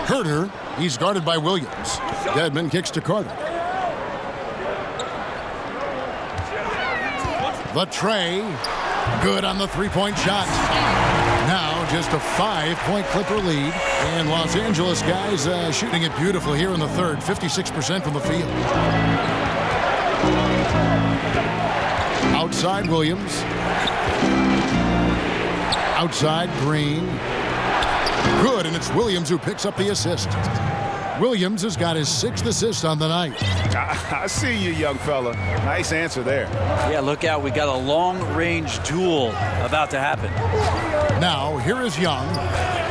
Herter, he's guarded by Williams. Dedmon kicks to Carter. The tray, good on the 3-point shot. Now just a 5-point Clipper lead. And Los Angeles guys shooting it beautifully here in the third, 56% from the field. Outside Williams. Outside Green. Good, and it's Williams who picks up the assist. Williams has got his 6th assist on the night. I see you, young fella. Nice answer there. Yeah, look out. We got a long-range duel about to happen. Now, here is Young.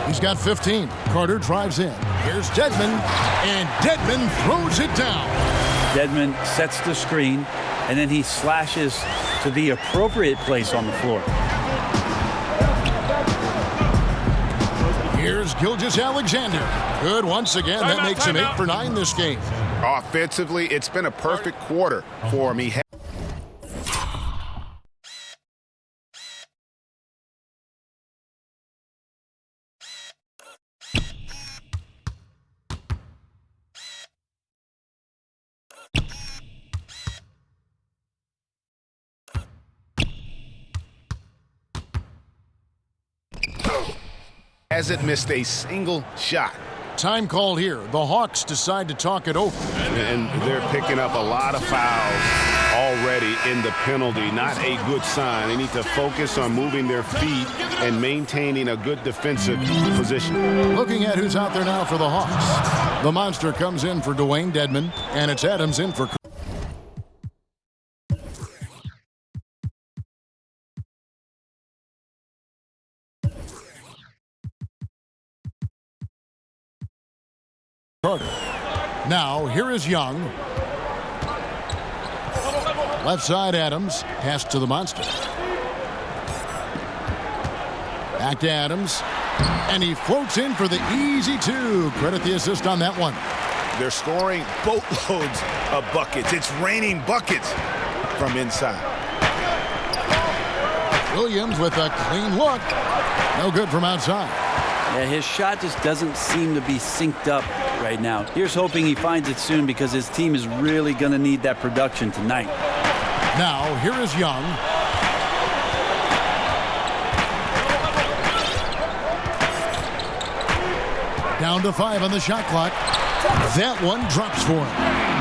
He's got 15. Carter drives in. Here's Dedmon, and Dedmon throws it down. Dedmon sets the screen, and then he slashes to the appropriate place on the floor. Here's Gilgeous-Alexander. Good once again. That makes him 8 for 9 this game. Offensively, it's been a perfect quarter for him. Hasn't missed a single shot. Time called here. The Hawks decide to talk it over. And they're picking up a lot of fouls already in the penalty. Not a good sign. They need to focus on moving their feet and maintaining a good defensive position. Looking at who's out there now for the Hawks. The monster comes in for Dwayne Dedmon, and it's Adams in for Carter. Now, here is Young. Left side, Adams. Pass to the monster. Back to Adams. And he floats in for the easy 2. Credit the assist on that one. They're scoring boatloads of buckets. It's raining buckets from inside. Williams with a clean look. No good from outside. Yeah, his shot just doesn't seem to be synced up right now. Here's hoping he finds it soon because his team is really going to need that production tonight. Now, here is Young. Down to 5 on the shot clock. That one drops for him.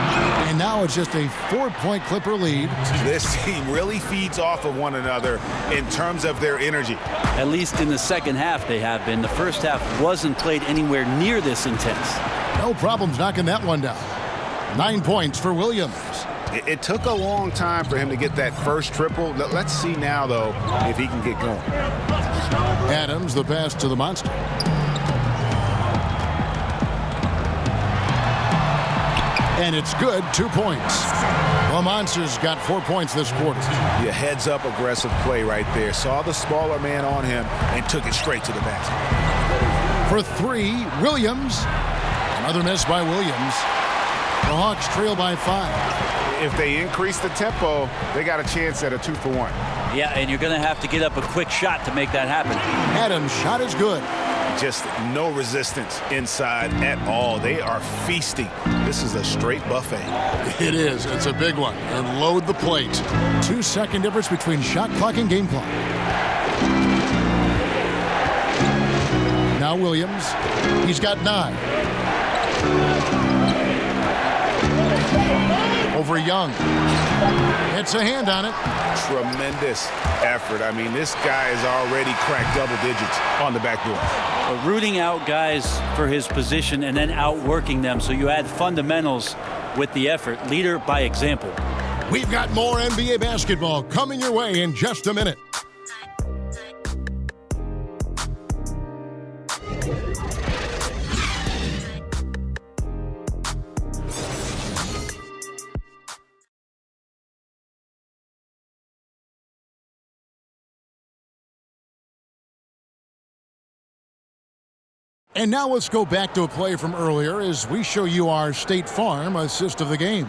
And now it's just a 4-point Clipper lead. This team really feeds off of one another in terms of their energy. At least in the second half they have been. The first half wasn't played anywhere near this intense. No problems knocking that one down. 9 points for Williams. It took a long time for him to get that first triple. Let's see now, though, if he can get going. Adams, the pass to the monster. And it's good, 2 points. The Monsters got 4 points this quarter. Yeah, heads-up aggressive play right there. Saw the smaller man on him and took it straight to the basket. For 3, Williams. Another miss by Williams. The Hawks trail by 5. If they increase the tempo, they got a chance at a 2-for-1. Yeah, and you're going to have to get up a quick shot to make that happen. Adams' shot is good. Just no resistance inside at all. They are feasting. This is a straight buffet. It is. It's a big one. And load the plate. 2-second difference between shot clock and game clock. Now Williams. He's got 9. Over Young. It's a hand on it. Tremendous effort. I mean, this guy has already cracked double digits on the back door. Rooting out guys for his position and then outworking them, so you add fundamentals with the effort. Leader by example. We've got more NBA basketball coming your way in just a minute. And now let's go back to a play from earlier as we show you our State Farm assist of the game.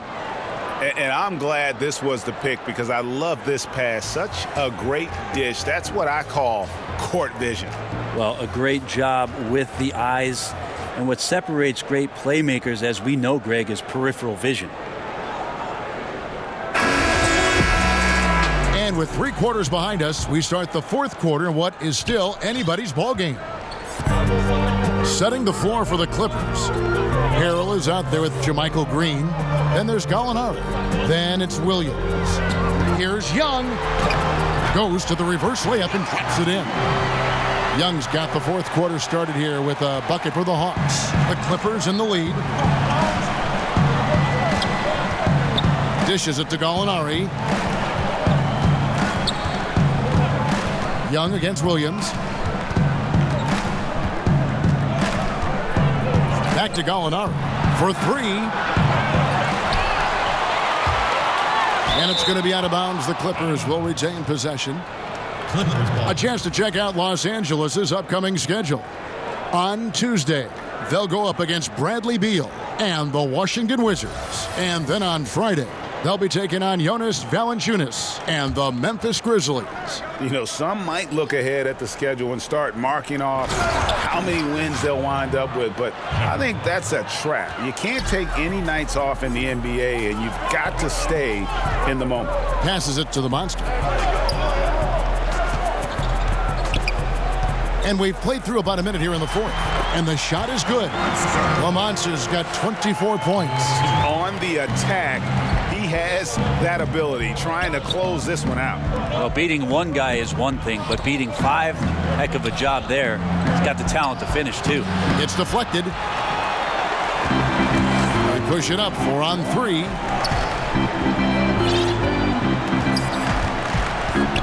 And I'm glad this was the pick because I love this pass. Such a great dish. That's what I call court vision. Well, a great job with the eyes. And what separates great playmakers, as we know, Greg, is peripheral vision. And with 3 quarters behind us, we start the 4th quarter in what is still anybody's ball game. Setting the floor for the Clippers. Harrell is out there with Jermichael Green. Then there's Gallinari. Then it's Williams. Here's Young. Goes to the reverse layup and drops it in. Young's got the 4th quarter started here with a bucket for the Hawks. The Clippers in the lead. Dishes it to Gallinari. Young against Williams. Back to Gallinari for 3. And it's going to be out of bounds. The Clippers will retain possession. A chance to check out Los Angeles' upcoming schedule. On Tuesday, they'll go up against Bradley Beal and the Washington Wizards. And then on Friday, they'll be taking on Jonas Valanciunas and the Memphis Grizzlies. You know, some might look ahead at the schedule and start marking off how many wins they'll wind up with, but I think that's a trap. You can't take any nights off in the NBA, and you've got to stay in the moment. Passes it to the Monster. And we've played through about a minute here in the 4th. And the shot is good. The Monster's got 24 points. On the attack, he has that ability, trying to close this one out. Well, beating one guy is one thing, but beating 5, heck of a job there. He's got the talent to finish, too. It's deflected. They push it up 4 on 3.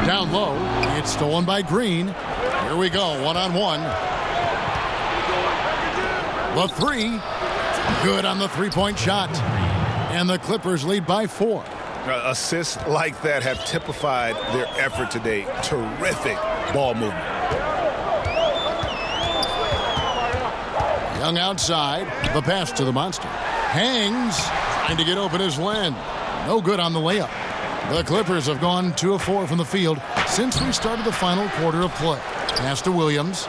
Down low. It's stolen by Green. Here we go, 1-on-1. The 3. Good on the 3-point shot. And the Clippers lead by 4. Assists like that have typified their effort today. Terrific ball movement. Young outside. The pass to the Monster. Hangs. Trying to get open is Len. No good on the layup. The Clippers have gone 2 of 4 from the field since we started the final quarter of play. Pass to Williams.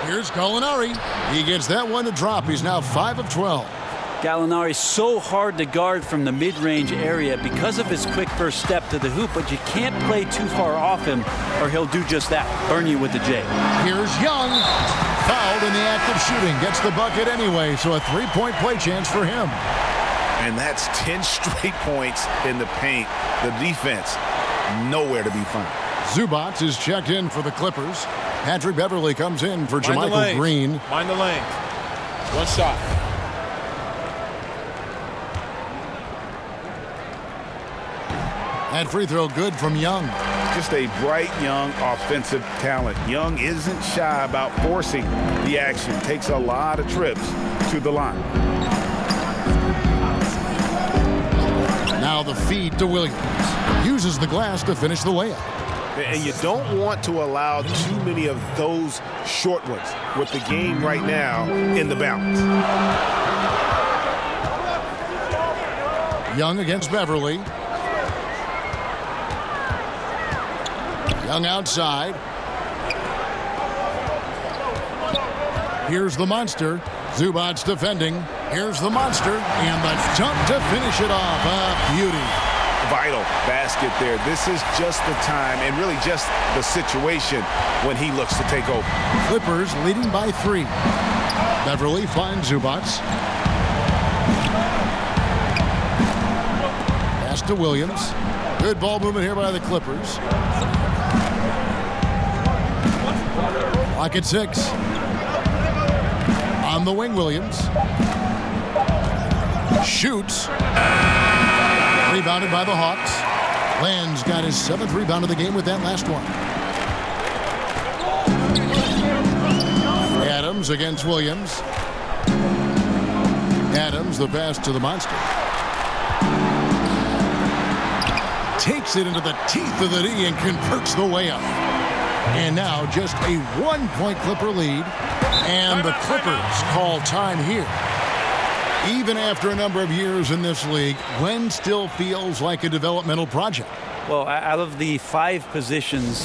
Here's Gallinari. He gets that one to drop. He's now 5 of 12. Gallinari's so hard to guard from the mid-range area because of his quick first step to the hoop, but you can't play too far off him or he'll do just that, burn you with the J. Here's Young. Fouled in the act of shooting. Gets the bucket anyway, so a 3-point play chance for him. And that's 10 straight points in the paint. The defense, nowhere to be found. Zubac is checked in for the Clippers. Patrick Beverly comes in for Jermichael Green. Mind the lane. One shot. That free throw good from Young. Just a bright, young, offensive talent. Young isn't shy about forcing the action. Takes a lot of trips to the line. Now the feed to Williams. Uses the glass to finish the layup. And you don't want to allow too many of those short ones with the game right now in the balance. Young against Beverly. Young outside. Here's the Monster. Zubac defending. Here's the Monster. And the jump to finish it off. A beauty. Vital basket there. This is just the time and really just the situation when he looks to take over. Clippers leading by 3. Beverly finds Zubac. Pass to Williams. Good ball movement here by the Clippers. Clock at 6. On the wing, Williams. Shoots. Rebounded by the Hawks. Land's got his 7th rebound of the game with that last one. Adams against Williams. Adams, the pass to the Monster. Takes it into the teeth of the D and converts the way up. And now just a 1-point Clipper lead. And the Clippers call time here. Even after a number of years in this league, Glenn still feels like a developmental project. Well, out of the 5 positions,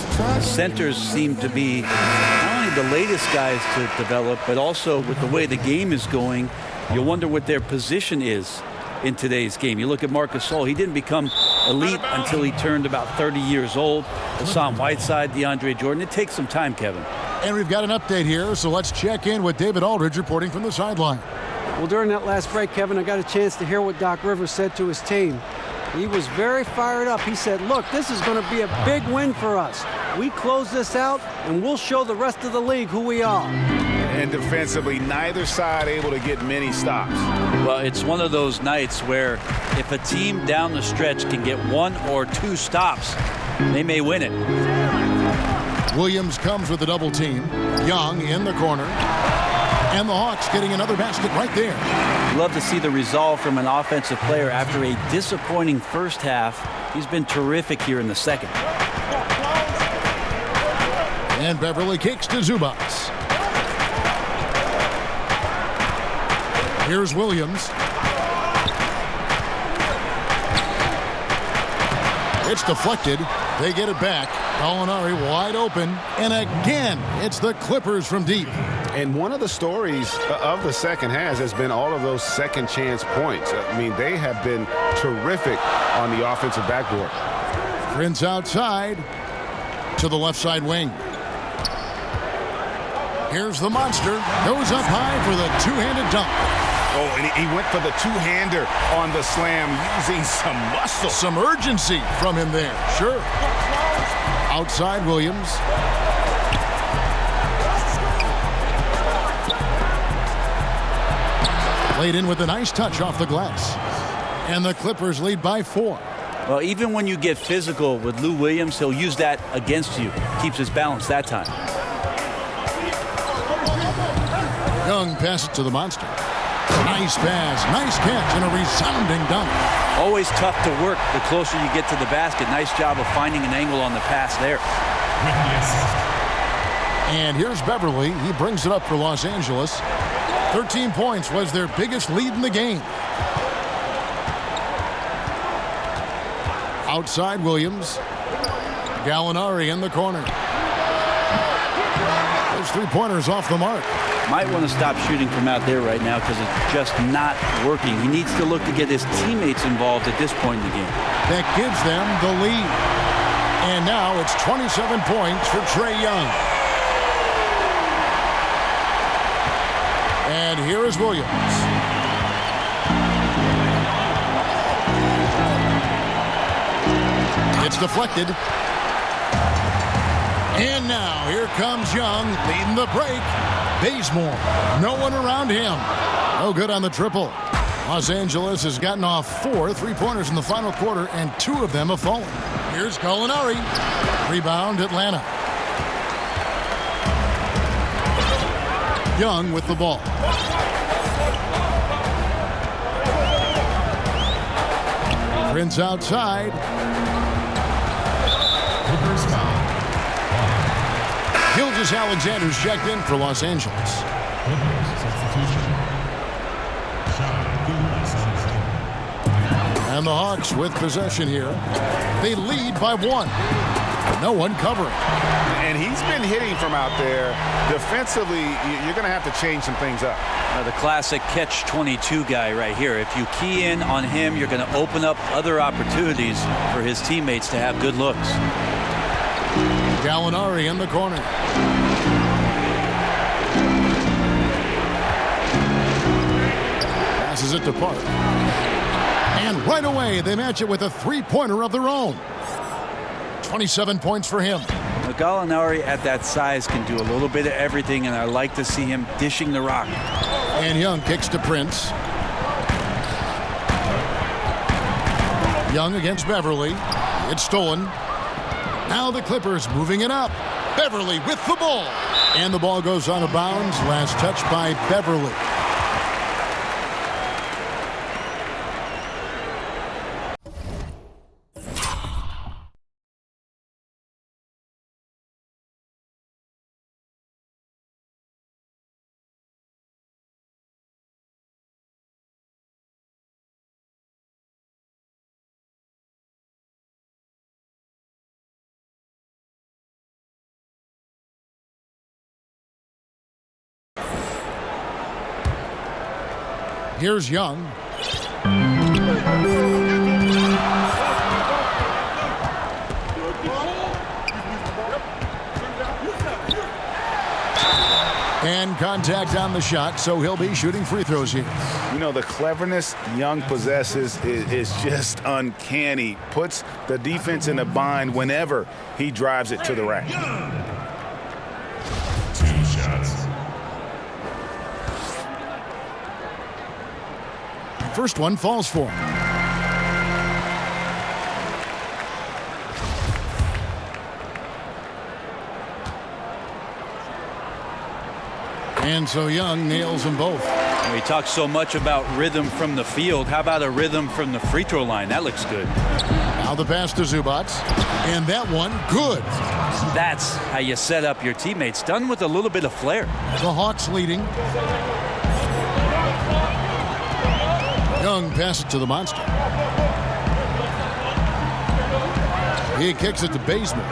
centers seem to be not only the latest guys to develop, but also with the way the game is going, you wonder what their position is in today's game. You look at Marc Gasol, he didn't become elite until he turned about 30 years old. Hassan Whiteside, DeAndre Jordan. It takes some time, Kevin. And we've got an update here, so let's check in with David Aldridge reporting from the sideline. Well, during that last break, Kevin, I got a chance to hear what Doc Rivers said to his team. He was very fired up. He said, look, this is going to be a big win for us. We close this out, and we'll show the rest of the league who we are. And defensively, neither side able to get many stops. Well, it's one of those nights where if a team down the stretch can get 1 or 2 stops, they may win it. Williams comes with a double team. Young in the corner. And the Hawks getting another basket right there. Love to see the resolve from an offensive player after a disappointing first half. He's been terrific here in the second. And Beverly kicks to Zubats. Here's Williams. It's deflected. They get it back. Gallinari wide open. And again, it's the Clippers from deep. And one of the stories of the second half has been all of those second chance points. I mean, they have been terrific on the offensive backboard. Prince outside to the left side wing. Here's the monster. Goes up high for the two-handed dunk. Oh, and he went for the two-hander on the slam using some muscle. Some urgency from him there. Sure. Outside Williams. Laid in with a nice touch off the glass. And the Clippers lead by 4. Well, even when you get physical with Lou Williams, he'll use that against you. Keeps his balance that time. Young passes to the monster. Nice pass, nice catch, and a resounding dunk. Always tough to work the closer you get to the basket. Nice job of finding an angle on the pass there. And here's Beverly. He brings it up for Los Angeles. 13 points was their biggest lead in the game. Outside Williams. Gallinari in the corner. Those 3-pointers off the mark. Might want to stop shooting from out there right now because it's just not working. He needs to look to get his teammates involved at this point in the game. That gives them the lead. And now it's 27 points for Trae Young. And here is Williams. It's deflected. And now here comes Young leading the break. Bazemore, no one around him. No good on the triple. Los Angeles has gotten off 4 3-pointers in the final quarter, and 2 of them have fallen. Here's Gallinari. Rebound, Atlanta. Young with the ball. Prince outside. Clippers foul. Gilgeous-Alexander's checked in for Los Angeles. Clippers substitution. Shai Gilgeous-Alexander. And the Hawks with possession here. They lead by 1. No one covering. And he's been hitting from out there. Defensively, you're going to have to change some things up. The classic catch-22 guy right here. If you key in on him, you're going to open up other opportunities for his teammates to have good looks. Gallinari in the corner. Passes it to Park. And right away, they match it with a 3-pointer of their own. 27 points for him. Now, Gallinari at that size can do a little bit of everything, and I like to see him dishing the rock. And Young kicks to Prince. Young against Beverly. It's stolen. Now the Clippers moving it up. Beverly with the ball. And the ball goes out of bounds. Last touch by Beverly. Here's Young. And contact on the shot, so he'll be shooting free throws here. You know, the cleverness Young possesses is just uncanny. Puts the defense in a bind whenever he drives it to the rack. 2 shots. First one falls for him. And so Young nails them both. We talk so much about rhythm from the field. How about a rhythm from the free throw line? That looks good. Now the pass to Zubac. And that one, good. That's how you set up your teammates. Done with a little bit of flair. The Hawks leading. Young passes it to the monster. He kicks it to Bazemore.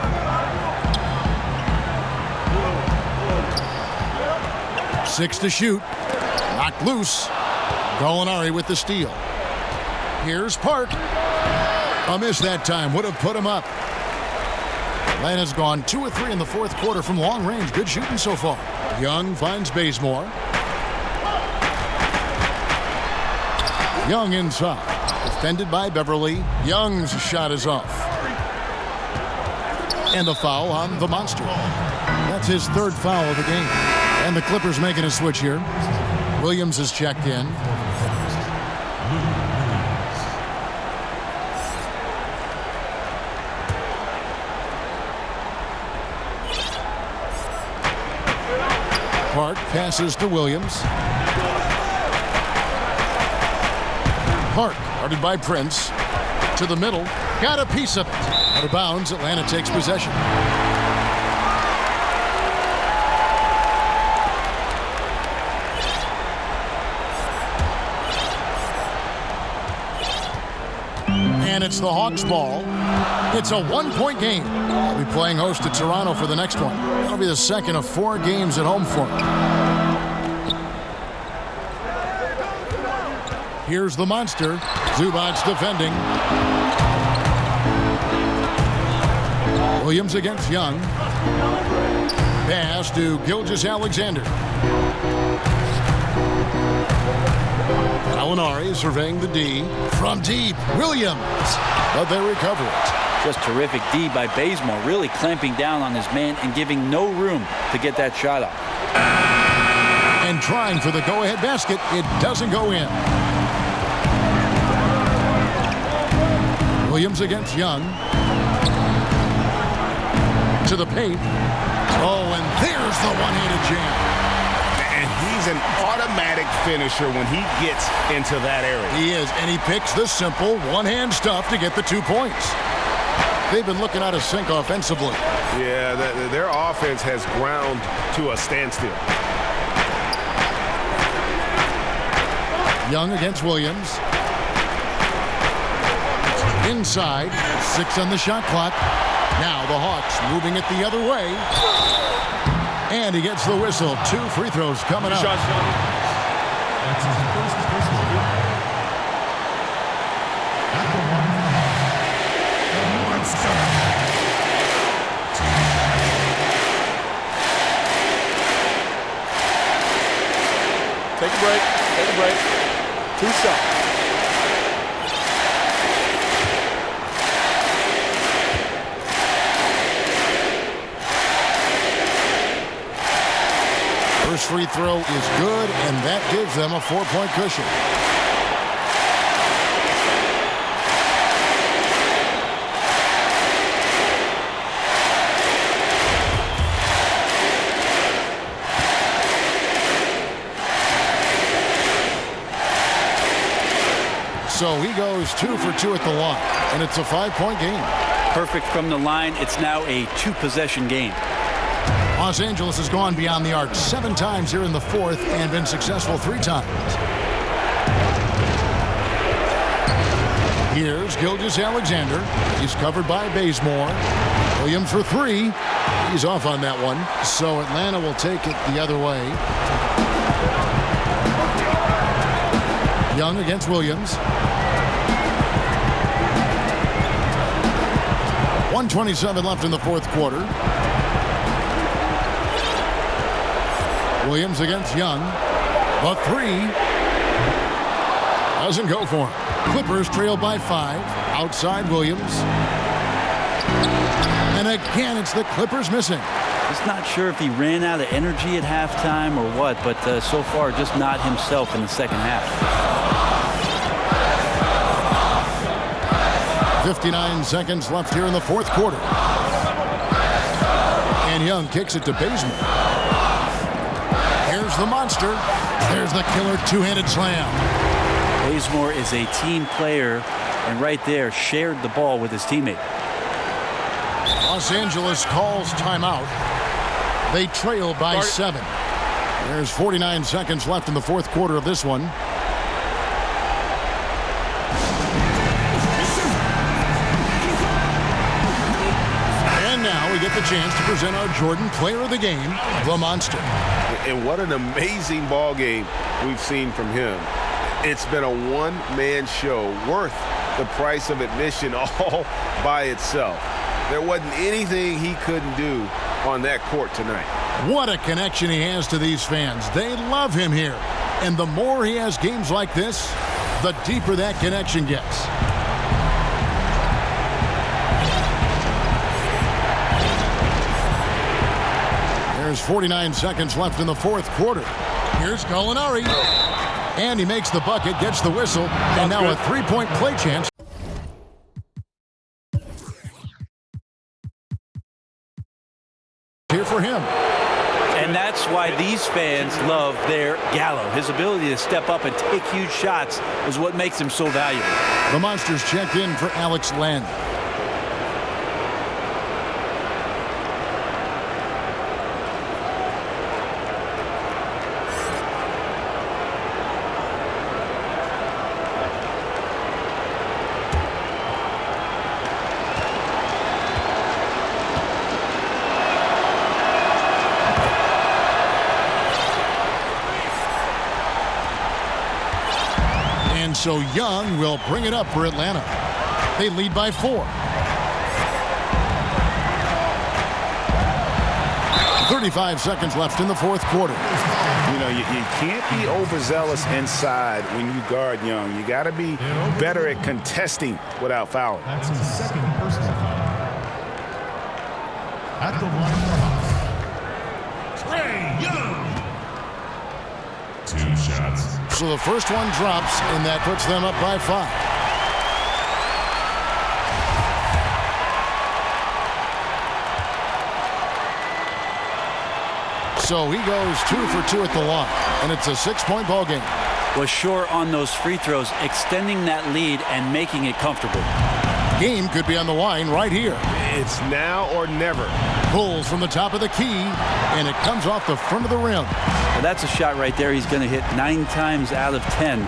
6 to shoot. Knocked loose. Gallinari with the steal. Here's Park. A miss that time. Would have put him up. Atlanta's gone 2 of 3 in the fourth quarter from long range. Good shooting so far. Young finds Bazemore. Young inside. Defended by Beverly. Young's shot is off. And the foul on the monster. That's his 3rd foul of the game. And the Clippers making a switch here. Williams is checked in. Park passes to Williams. Park guarded by Prince. To the middle. Got a piece of it. Out of bounds. Atlanta takes possession. And it's the Hawks ball. It's a 1-point game. They'll be playing host to Toronto for the next one. That'll be the second of 4 games at home for them. Here's the monster. Zubac defending. Williams against Young. Pass to Gilgeous-Alexander. Gallinari surveying the D. From deep, Williams. But they recover it. Just terrific D by Bazemore, really clamping down on his man and giving no room to get that shot off. And trying for the go-ahead basket. It doesn't go in. Williams against Young. To the paint. Oh, and there's the one-handed jam. And he's an automatic finisher when he gets into that area. He is, and he picks the simple one-hand stuff to get the 2 points. They've been looking out of sync offensively. Yeah, their offense has ground to a standstill. Young against Williams. Inside, 6 on the shot clock. Now the Hawks moving it the other way. And he gets the whistle. 2 free throws coming up. That's his first personal foul. At the line, the monster. Take a break. Take a break. 2 shots. First free throw is good, and that gives them a 4-point cushion. So he goes 2 for 2 at the line, and it's a 5-point game. Perfect from the line. It's now a 2-possession game. Los Angeles has gone beyond the arc 7 times here in the fourth and been successful 3 times. Here's Gilgeous-Alexander. He's covered by Bazemore. Williams for 3. He's off on that one. So Atlanta will take it the other way. Young against Williams. 1:27 left in the fourth quarter. Williams against Young. The three doesn't go for him. Clippers trail by 5. Outside Williams. And again, it's the Clippers missing. Just not sure if he ran out of energy at halftime or what, but so far just not himself in the second half. 59 seconds left here in the fourth quarter. And Young kicks it to Bazemore. Here's the monster. There's the killer two-handed slam. Bazemore is a team player, and right there shared the ball with his teammate. Los Angeles calls timeout. They trail by 7. There's 49 seconds left in the fourth quarter of this one. And now we get the chance to present our Jordan Player of the Game, the Monster. And what an amazing ball game we've seen from him. It's been a one-man show worth the price of admission all by itself. There wasn't anything he couldn't do on that court tonight. What a connection he has to these fans. They love him here. And the more he has games like this, the deeper that connection gets. There's 49 seconds left in the fourth quarter. Here's Gallinari. And he makes the bucket, gets the whistle, and now a three-point play chance. Here for him. And that's why these fans love their Gallo. His ability to step up and take huge shots is what makes him so valuable. The Monsters check in for Alex Len. So Young will bring it up for Atlanta. They lead by 4. 35 seconds left in the fourth quarter. You know, you can't be overzealous inside when you guard Young. You got to be better at contesting without fouling. That's his second personal foul. At the line for Hawks, Trae Young. 2 shots. So the first one drops, and that puts them up by 5. So he goes 2 for 2 at the line, and it's a 6-point ball game. Was sure on those free throws, extending that lead and making it comfortable. Game could be on the line right here. It's now or never. Pulls from the top of the key, and it comes off the front of the rim. Well, that's a shot right there he's going to hit 9 times out of 10.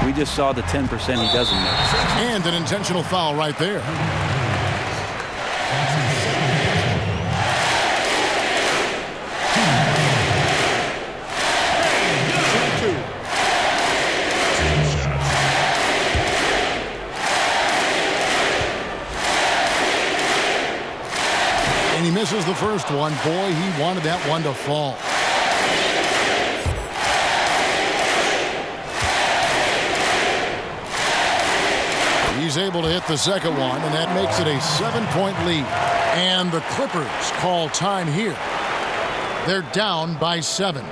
We just saw the 10% he doesn't make. And an intentional foul right there. And he misses the first one. Boy, he wanted that one to fall. He's able to hit the second one, and that makes it a 7-point lead. And the Clippers call time here. They're down by 7.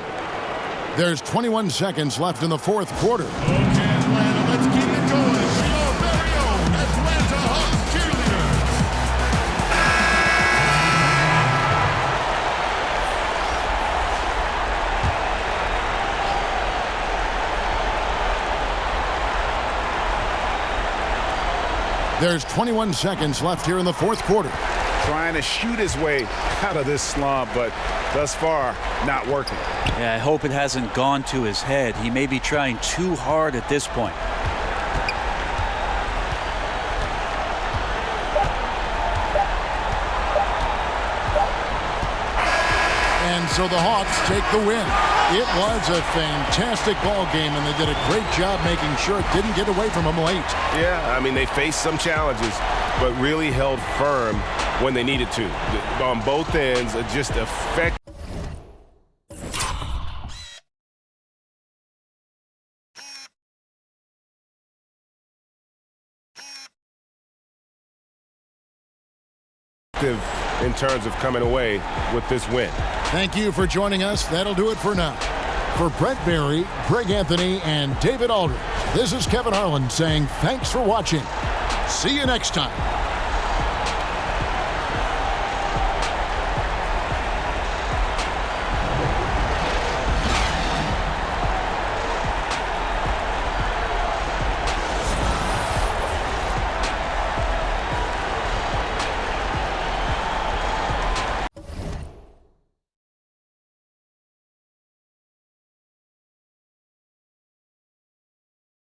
There's 21 seconds left in the fourth quarter. Okay, Atlanta, let's keep it going. Your very own Atlanta Hawks cheerleader. There's 21 seconds left here in the fourth quarter. Trying to shoot his way out of this slump, but thus far, not working. Yeah, I hope it hasn't gone to his head. He may be trying too hard at this point. And so the Hawks take the win. It was a fantastic ball game, and they did a great job making sure it didn't get away from them late. Yeah, I mean, they faced some challenges, but really held firm when they needed to. On both ends, just effective. In terms of coming away with this win. Thank you for joining us. That'll do it for now. For Brent Barry, Greg Anthony, and David Aldridge, this is Kevin Harlan saying thanks for watching. See you next time.